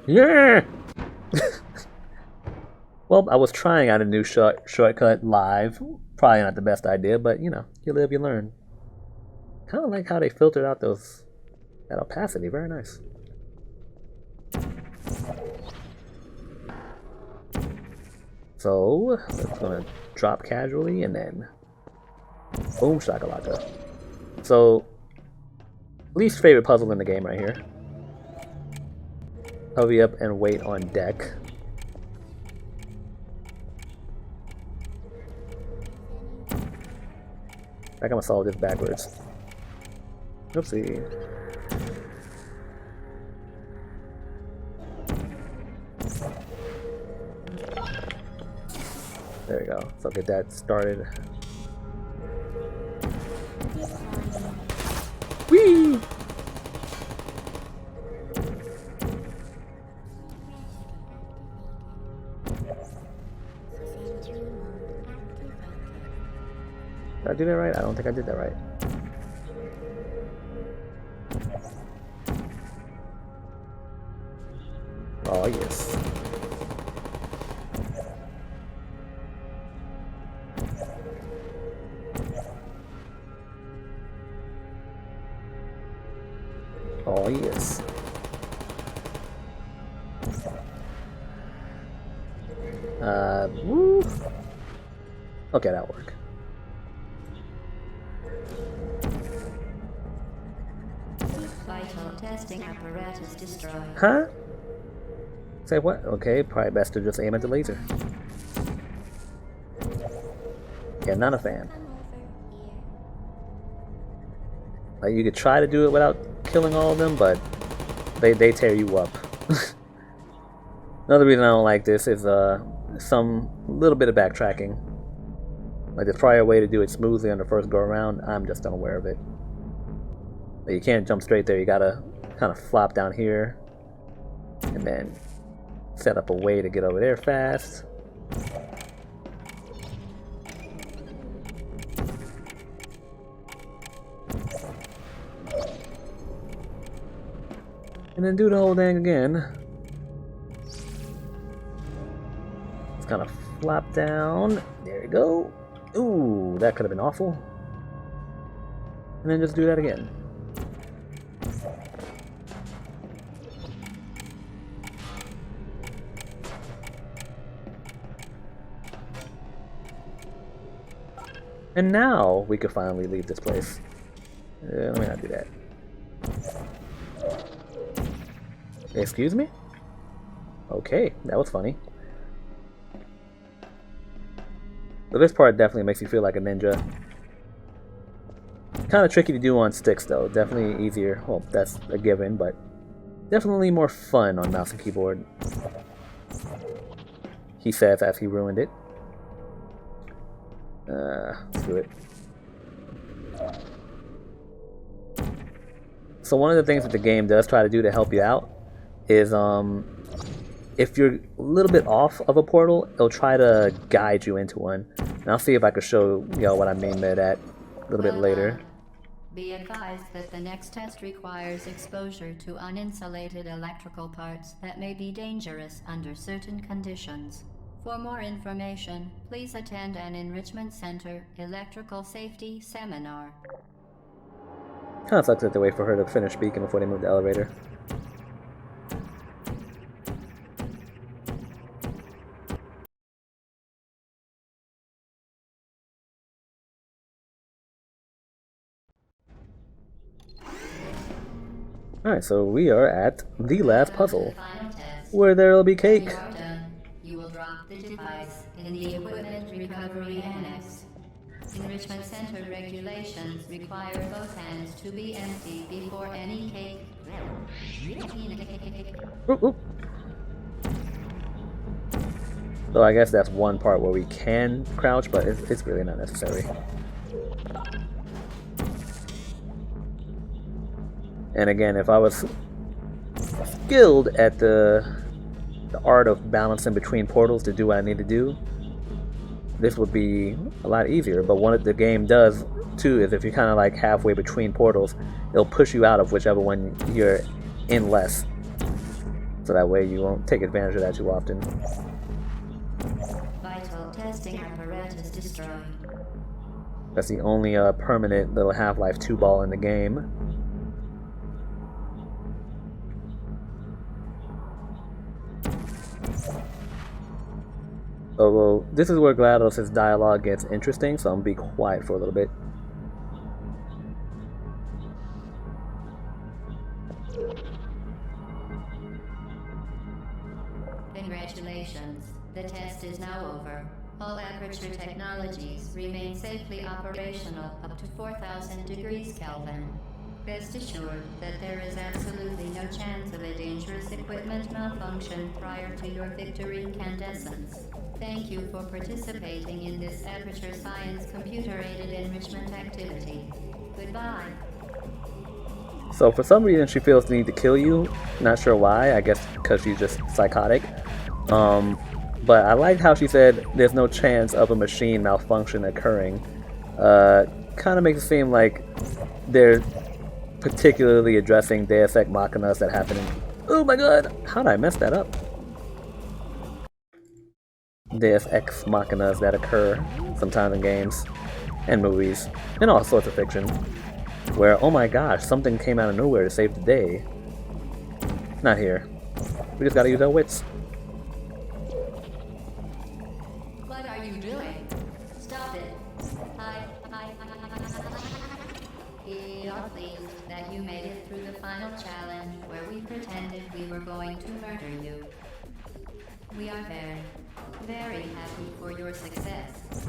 Yeah! Well, I was trying out a new shortcut live. Probably not the best idea, but you know, you live, you learn. Kind of like how they filtered out that opacity. Very nice. So, it's gonna drop casually and then boom shakalaka. So, least favorite puzzle in the game right here. Hurry up and wait on deck. I think I'm gonna solve this backwards. Oopsie. There we go. So get that started. Whee! Did I do that right? I don't think I did that right. Oh, yes. Oh, yes. Woo. Okay, that'll work. By Vital testing apparatus destroyed. Huh? Say what? Okay, probably best to just aim at the laser. Yeah, not a fan. Come over here. Like, you could try to do it without killing all of them, but they tear you up. Another reason I don't like this is some little bit of backtracking. Like, there's probably a way to do it smoothly on the first go around. I'm just unaware of it. But you can't jump straight there. You gotta kind of flop down here and then set up a way to get over there fast. And then do the whole thing again. Just kind of flop down. There you go. Ooh, that could have been awful. And then just do that again. And now we could finally leave this place. Let me not do that. Excuse me? Okay, that was funny. But this part definitely makes you feel like a ninja. Kind of tricky to do on sticks though. Definitely easier. Well, that's a given, but definitely more fun on mouse and keyboard. He says as he ruined it. Let's do it. So one of the things that the game does try to do to help you out is if you're a little bit off of a portal, it'll try to guide you into one. And I'll see if I can show y'all what I mean by that a little bit later. Be advised that the next test requires exposure to uninsulated electrical parts that may be dangerous under certain conditions. For more information, please attend an Enrichment Center Electrical Safety Seminar. Kinda sucks that they wait for her to finish speaking before they move the elevator. Alright, so we are at the last puzzle, Final test. where there will be cake. When you are done, you will drop the device in the Equipment Recovery Annex. Enrichment Center regulations require both hands to be empty before any cake. Oop, oop. So I guess that's one part where we can crouch, but it's really not necessary. And again, if I was skilled at the art of balancing between portals to do what I need to do, this would be a lot easier. But what the game does too is if you're kind of like halfway between portals, it'll push you out of whichever one you're in less. So that way you won't take advantage of that too often. Vital testing apparatus destroyed. That's the only permanent little Half-Life 2 ball in the game. Oh, well, this is where Glados' dialogue gets interesting, so I'm gonna be quiet for a little bit. Congratulations. The test is now over. All Aperture technologies remain safely operational up to 4,000 degrees Kelvin. Rest assured that there is absolutely no chance of a dangerous equipment malfunction prior to your victory incandescence. Thank you for participating in this Aperture Science computer-aided enrichment activity. Goodbye. So for some reason she feels the need to kill you. Not sure why, I guess because she's just psychotic. But I like how she said there's no chance of a machine malfunction occurring. Kind of makes it seem like they're particularly addressing Deus Ex Machinas that happen in... Oh my god! How did I mess that up? Deus Ex Machinas that occur sometimes in games and movies and all sorts of fiction where, oh my gosh, something came out of nowhere to save the day. Not here. We just gotta use our wits. What are you doing? Stop it. We are pleased that you made it through the final challenge where we pretended we were going to murder you. We are very, very happy for your success.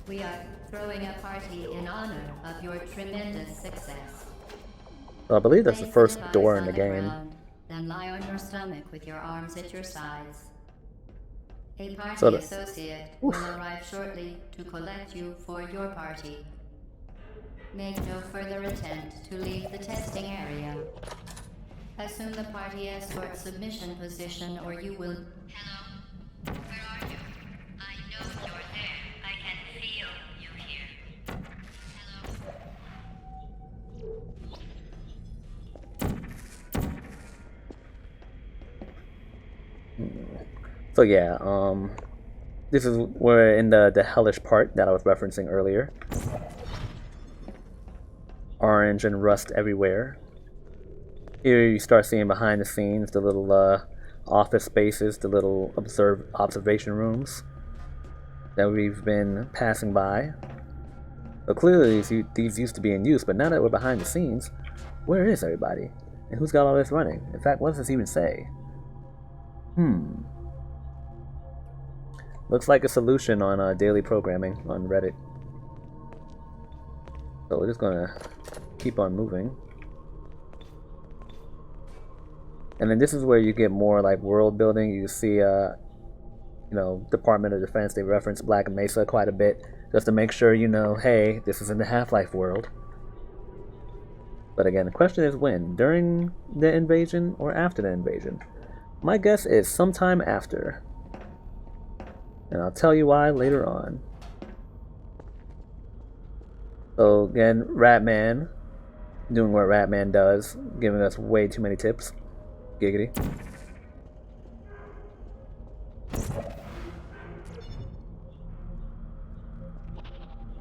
We are throwing a party in honor of your tremendous success. So I believe that's the Place first device door in on the game. ground, then lie on your stomach with your arms at your sides. A party So the- associate will arrive shortly to collect you for your party. Make no further attempt to leave the testing area. Assume the party escort submission position or you will... Hello? Where are you? I know you're there. I can feel you here. Hello? So yeah, this is where in the hellish part that I was referencing earlier. Orange and rust everywhere. Here you start seeing behind the scenes the little office spaces, the little observation rooms that we've been passing by. So clearly these used to be in use, but now that we're behind the scenes, where is everybody? And who's got all this running? In fact, what does this even say? Looks like a solution on daily programming on Reddit. So we're just gonna keep on moving. And then this is where you get more like world building. You see, you know, Department of Defense. They reference Black Mesa quite a bit, just to make sure you know, hey, this is in the Half-Life world. But again, the question is when? During the invasion or after the invasion? My guess is sometime after. And I'll tell you why later on. So again, Ratman doing what Ratman does, giving us way too many tips. Giggity.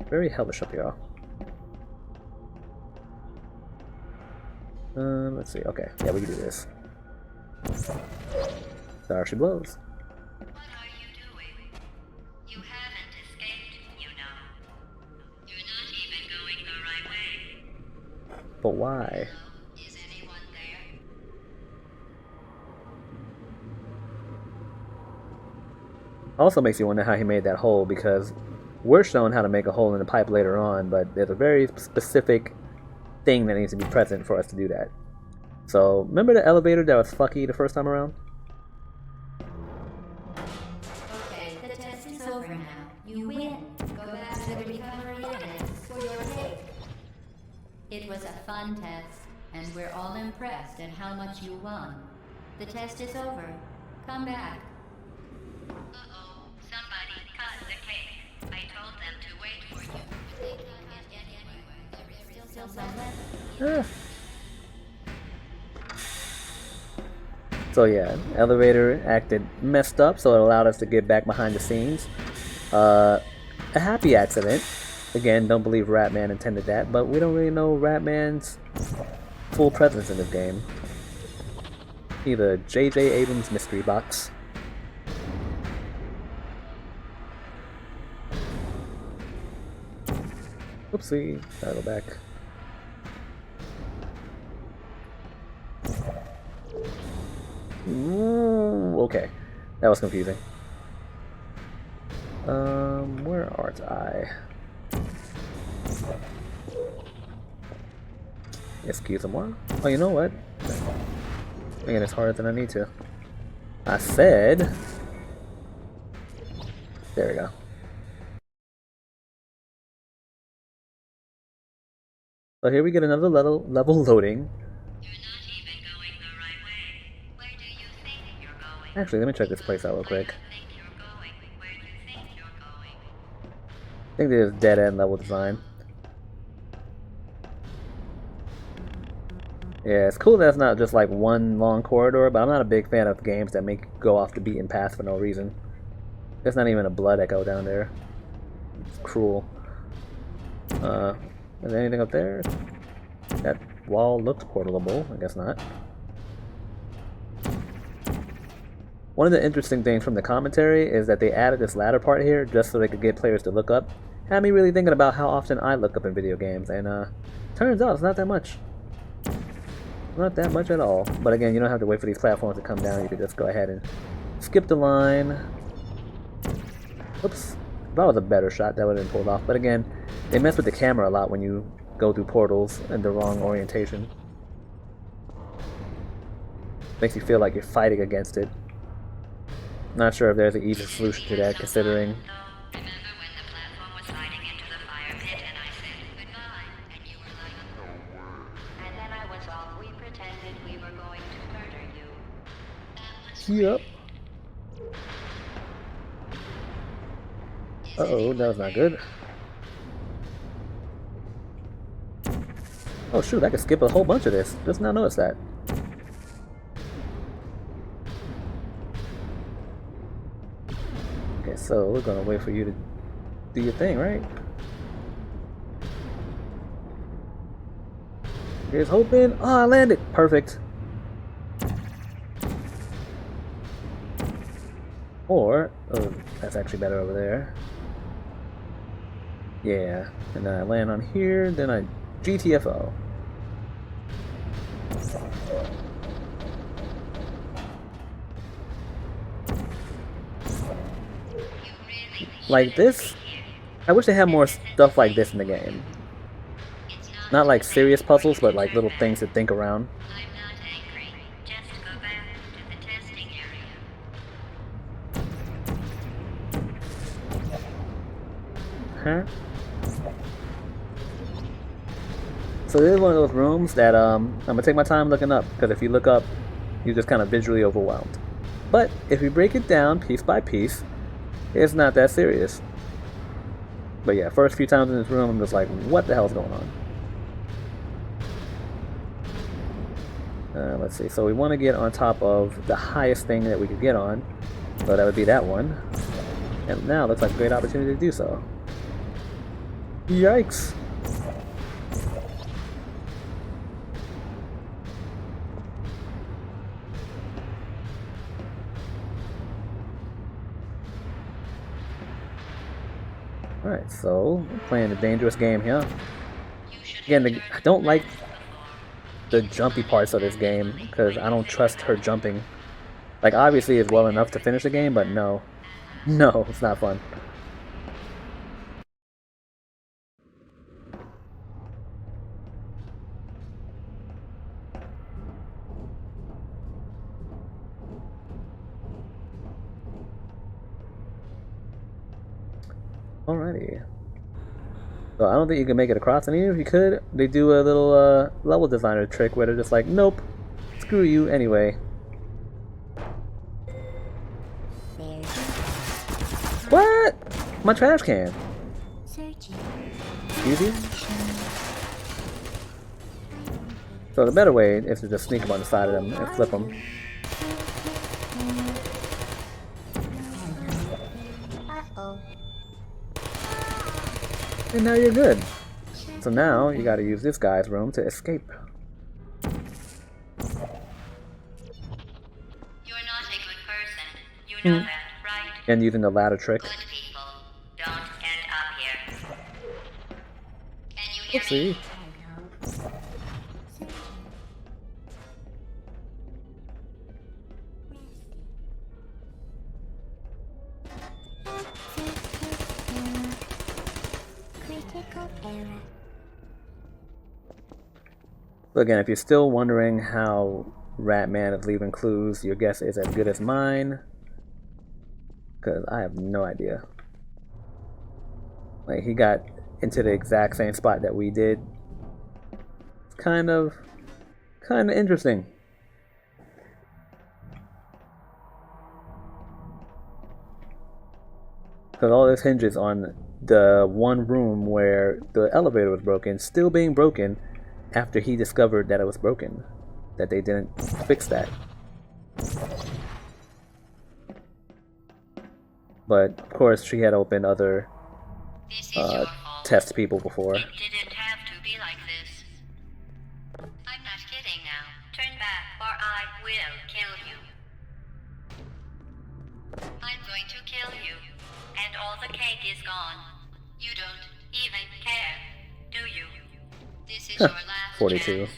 Very hellish up here. Let's see. Okay, yeah, we can do this. There she blows. What are you doing? You haven't escaped, you know. You're not even going the right way. But why? Is anyone there? Also makes you wonder how he made that hole, because we're shown how to make a hole in the pipe later on, but there's a very specific thing that needs to be present for us to do that. So, remember the elevator that was fucky the first time around? Okay, the test is over now. You win. Go back to the recovery evidence for your take. It was a fun test, and we're all impressed at how much you won. The test is over. Come back. Uh-oh, somebody cut the cake. I told them to wait for you. They can't get anywhere. There is still some left. So yeah, elevator acted messed up, so it allowed us to get back behind the scenes. A happy accident. Again, don't believe Ratman intended that, but we don't really know Ratman's full presence in this game. Either J.J. Abrams' mystery box. Oopsie, gotta go back. Ooh, okay, that was confusing. Where art I? Excuse me. Oh, you know what? I'm making this harder than I need to. I said. There we go. So here we get another level loading. You're not even going the right way. Where do you think you're going? Actually, let me check this place out real quick. Think you're going. Where do you think you're going? I think there's dead end level design. Yeah, it's cool that it's not just like one long corridor, but I'm not a big fan of games that make you go off the beaten path for no reason. There's not even a blood echo down there. It's cruel. Is there anything up there? That wall looks portable. I guess not. One of the interesting things from the commentary is that they added this ladder part here just so they could get players to look up Had me really thinking about how often I look up in video games, and turns out it's not that much. Not that much at all. But again, you don't have to wait for these platforms to come down. You can just go ahead and skip the line. Oops. If that was a better shot, that would have been pulled off. But again, they mess with the camera a lot when you go through portals in the wrong orientation. Makes you feel like you're fighting against it. Not sure if there's an easy solution to that, considering... Remember when the platform was sliding into the fire pit and I said goodbye, and you were like, no word. And then I was off. We pretended we were going to murder you. That was Yep. Uh-oh, that was not good. Oh shoot, I could skip a whole bunch of this. Just not notice that. Okay, so we're gonna wait for you to do your thing, right? Here's hoping. Oh, I landed. Perfect. Or, oh, that's actually better over there. Yeah, and then I land on here, then I GTFO. Like this? I wish they had more stuff like this in the game. Not like serious puzzles, but like little things to think around. I'm not angry. Just go back to the testing area. Huh? So this is one of those rooms that I'm gonna take my time looking up, because if you look up, you're just kind of visually overwhelmed. But if you break it down piece by piece, it's not that serious. But yeah, first few times in this room, I'm just like, what the hell's going on? Let's see, so we want to get on top of the highest thing that we could get on. So that would be that one. And now looks like a great opportunity to do so. Yikes! Alright, so we're playing a dangerous game here. Again, I don't like the jumpy parts of this game because I don't trust her jumping. Like, obviously it's well enough to finish the game, but no. No, it's not fun. Alrighty. So I don't think you can make it across, and even if you could, they do a little level designer trick where they're just like, nope, screw you anyway. What? My trash can. Excuse you? So the better way is to just sneak them on the side of them and flip them. And now you're good. So now you gotta use this guy's room to escape. You're not a good person. You know that, right? And using the ladder trick. Good people don't end up here. Can you hear Oopsie. me? So again, if you're still wondering how Ratman is leaving clues, your guess is as good as mine. Because I have no idea. Like, he got into the exact same spot that we did. It's kind of interesting. Because all this hinges on the one room where the elevator was broken, still being broken after he discovered that it was broken. That they didn't fix that. But, of course, she had opened other test people before. It didn't have to be like this. I'm not kidding now. Turn back or I will kill you. I'm going to kill you. And all the cake is gone. You don't even care, do you? This is your last 42. chance.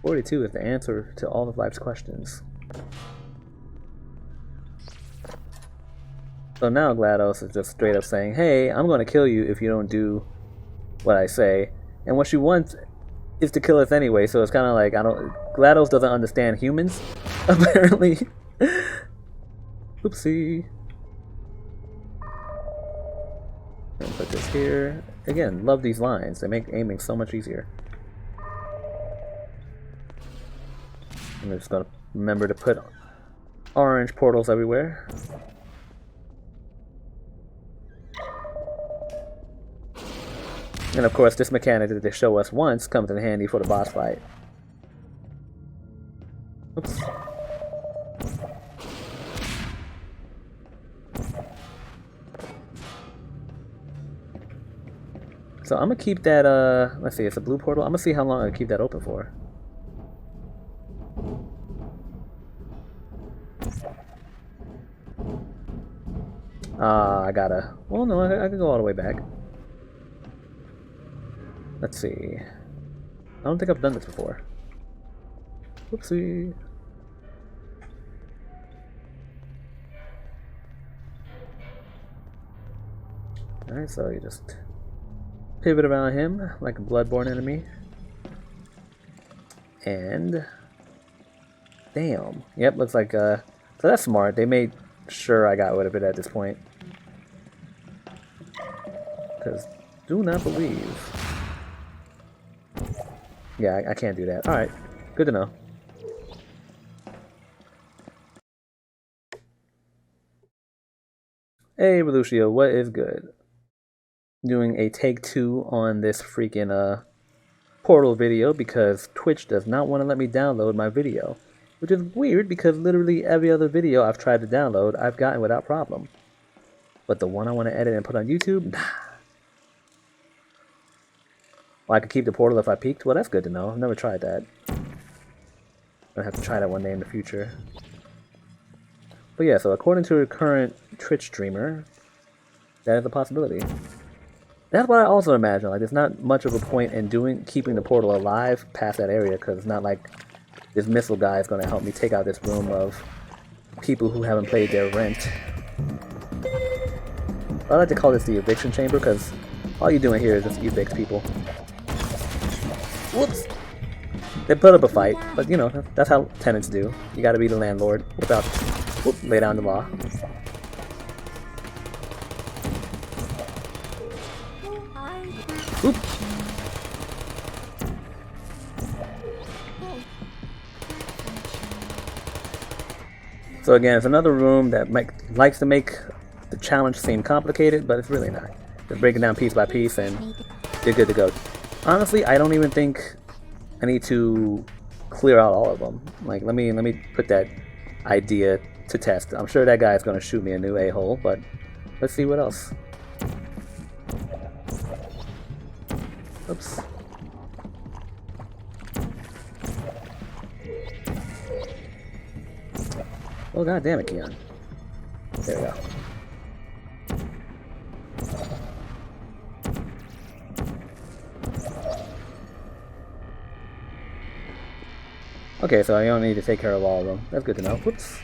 42 is the answer to all of life's questions. So now Glados is just straight up saying, hey, I'm going to kill you if you don't do what I say. And what she wants is to kill us anyway, so it's kind of like, Glados doesn't understand humans, apparently. Oopsie. And put this here. Again, love these lines. They make aiming so much easier. And I'm just going to remember to put orange portals everywhere. And of course, this mechanic that they show us once comes in handy for the boss fight. Oops. So I'm gonna keep that, let's see, it's a blue portal. I'm gonna see how long I can keep that open for. I gotta, well no, I can go all the way back. Let's see. I don't think I've done this before. Whoopsie. Alright, so you just pivot around him like a bloodborne enemy. And damn. Yep, looks like so that's smart. They made sure I got rid of it at this point. Because do not believe. Yeah, I can't do that. Alright, good to know. Hey, Relucio, what is good? Doing a take 2 on this freaking Portal video because Twitch does not want to let me download my video. Which is weird because literally every other video I've tried to download, I've gotten without problem. But the one I want to edit and put on YouTube, nah. Well, I could keep the portal if I peeked. Well, that's good to know. I've never tried that. I'll have to try that one day in the future. But yeah, so according to a current Twitch streamer, that is a possibility. That's what I also imagine. Like, there's not much of a point in keeping the portal alive past that area, because it's not like this missile guy is going to help me take out this room of people who haven't paid their rent. I like to call this the Eviction Chamber, because all you're doing here is just evict people. Whoops! They put up a fight, but you know, that's how tenants do. You gotta be the landlord without, lay down the law. Oop. So again, it's another room that likes to make the challenge seem complicated, but it's really not. Just break it down piece by piece and you're good to go. Honestly, I don't even think I need to clear out all of them. Like, let me put that idea to test. I'm sure that guy's gonna shoot me a new a-hole, but let's see what else. Oops. Oh, god damn it, Keon. There we go. Okay, so I don't need to take care of all of them. That's good to know. Whoops.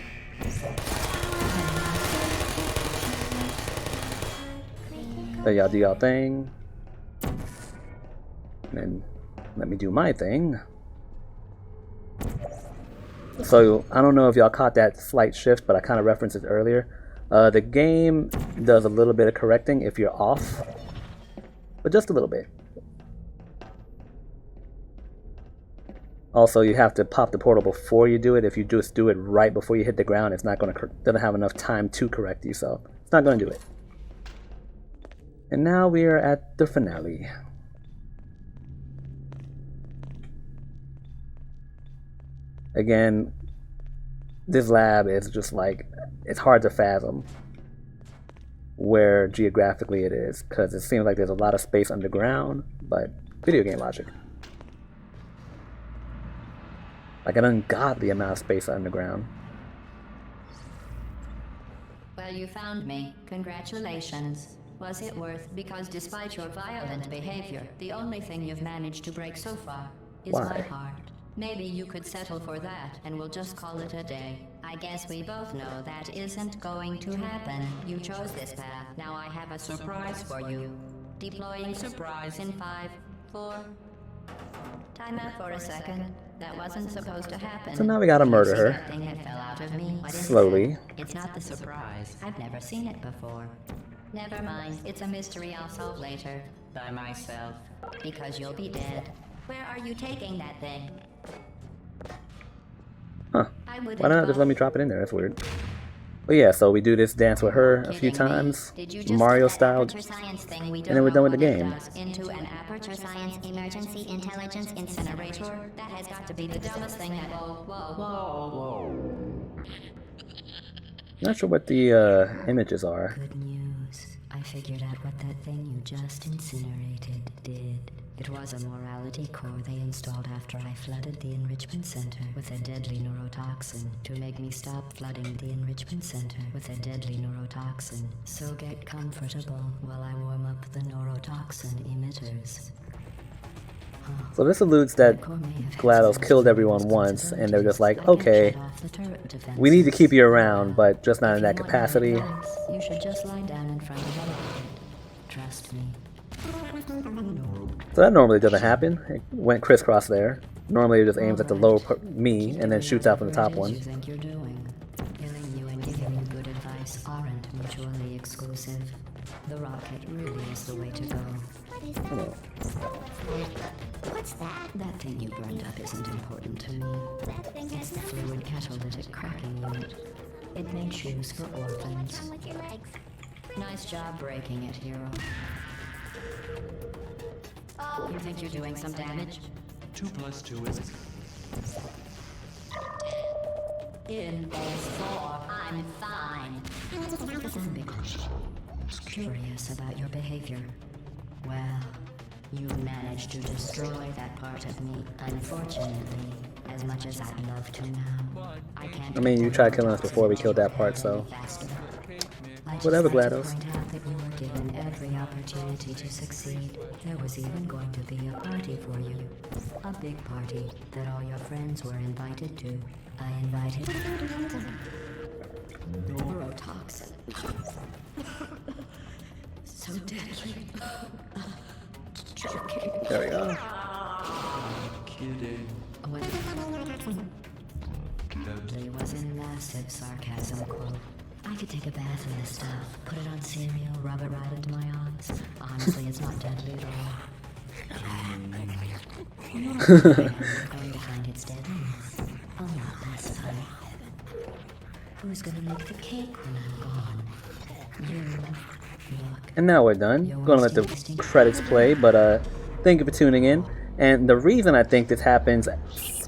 So y'all do y'all thing. And then let me do my thing. So I don't know if y'all caught that slight shift, but I kind of referenced it earlier. The game does a little bit of correcting if you're off, but just a little bit. Also, you have to pop the portal before you do it. If you just do it right before you hit the ground, it's not going to doesn't have enough time to correct you, so it's not going to do it. And now we are at the finale. Again, this lab is just like, it's hard to fathom where geographically it is, because it seems like there's a lot of space underground, but video game logic. Like an ungodly amount of space underground. Well, you found me. Congratulations. Was it worth? Because despite your violent behavior, the only thing you've managed to break so far is my Why? heart. Maybe you could settle for that, and we'll just call it a day. I guess we both know that isn't going to happen. You chose this path. Now I have a surprise for you. Deploying surprise in 5, 4... Time out for a second. That wasn't supposed to happen. So now we gotta murder You see her. that thing that fell out of me? What is Slowly. that? It's not the surprise. I've never seen it before. Never mind. It's a mystery I'll solve later. By myself. Because you'll be dead. Where are you taking that thing? Huh. I wouldn't Why not just go- let me drop it in there? That's weird. But yeah, so we do this dance with her a few Kidding me? times, Did you just Mario do that style, aperture science thing we and then don't we're done know with the what it game. does into an aperture science emergency intelligence incinerator? That has got to be the dumbest thing that. Whoa. Not sure what the images are. Good news. I figured out what that thing you just incinerated did. It was a morality core they installed after I flooded the enrichment center with a deadly neurotoxin to make me stop flooding the enrichment center with a deadly neurotoxin. So get comfortable while I warm up the neurotoxin emitters. So this alludes that Glados killed everyone once, and they're just like, okay, we need to keep you around, but just not in that capacity. You should just lie down in front of the rocket. Trust me. So that normally doesn't happen. It went crisscross there. Normally it just aims at the lower me and then shoots out from the top What one. you think you're doing? Killing you and giving you good advice aren't mutually exclusive. The rocket really is the way to go. Oh. What's that? That thing you burned up isn't important to me. That thing It's is the fluid catalytic cracking unit. It makes shoes for orphans. with your legs. Nice job breaking it, hero. You think you're doing some damage? 2 + 2 is... In A4, I'm fine. I'm curious about your behavior. Well, you managed to destroy that part of me. Unfortunately, as much as I'd love to now, I can't. I mean, you tried killing us before we killed that part, so... Faster. I just Whatever, like to GLaDOS. point out that you were given every opportunity to succeed. There was even going to be a party for you. A big party that all your friends were invited to. I invited neurotoxin. So deadly. Joking. There we go. Kidding. What there was a massive sarcasm quote. I could take a bath in this stuff, put it on cereal, rub it right into my eyes. Honestly, it's not deadly at all. Going to find its deadliness. Oh, not this time. Who's gonna make the cake when I'm gone? You. Look. And now we're done. Gonna let the credits play, but thank you for tuning in. And the reason I think this happens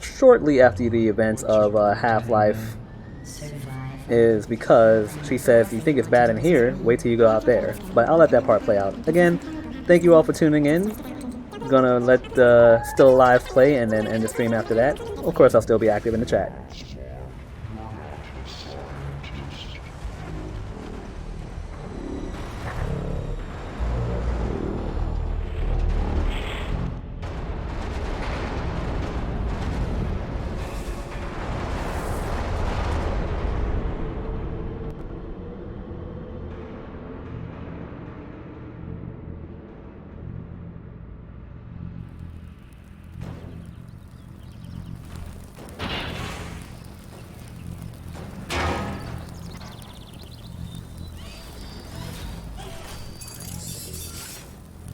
shortly after the events of Half-Life Survive. is because she says, you think it's bad in here, wait till you go out there. But I'll let that part play out. Again, thank you all for tuning in. Gonna let the Still Alive play and then end the stream after that. Of course, I'll still be active in the chat.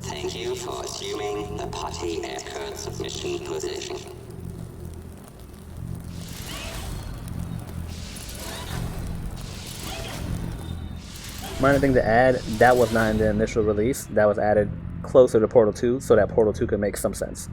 Thank you for assuming the party aircraft submission position. Minor thing to add, that was not in the initial release. That was added closer to Portal 2 so that Portal 2 could make some sense.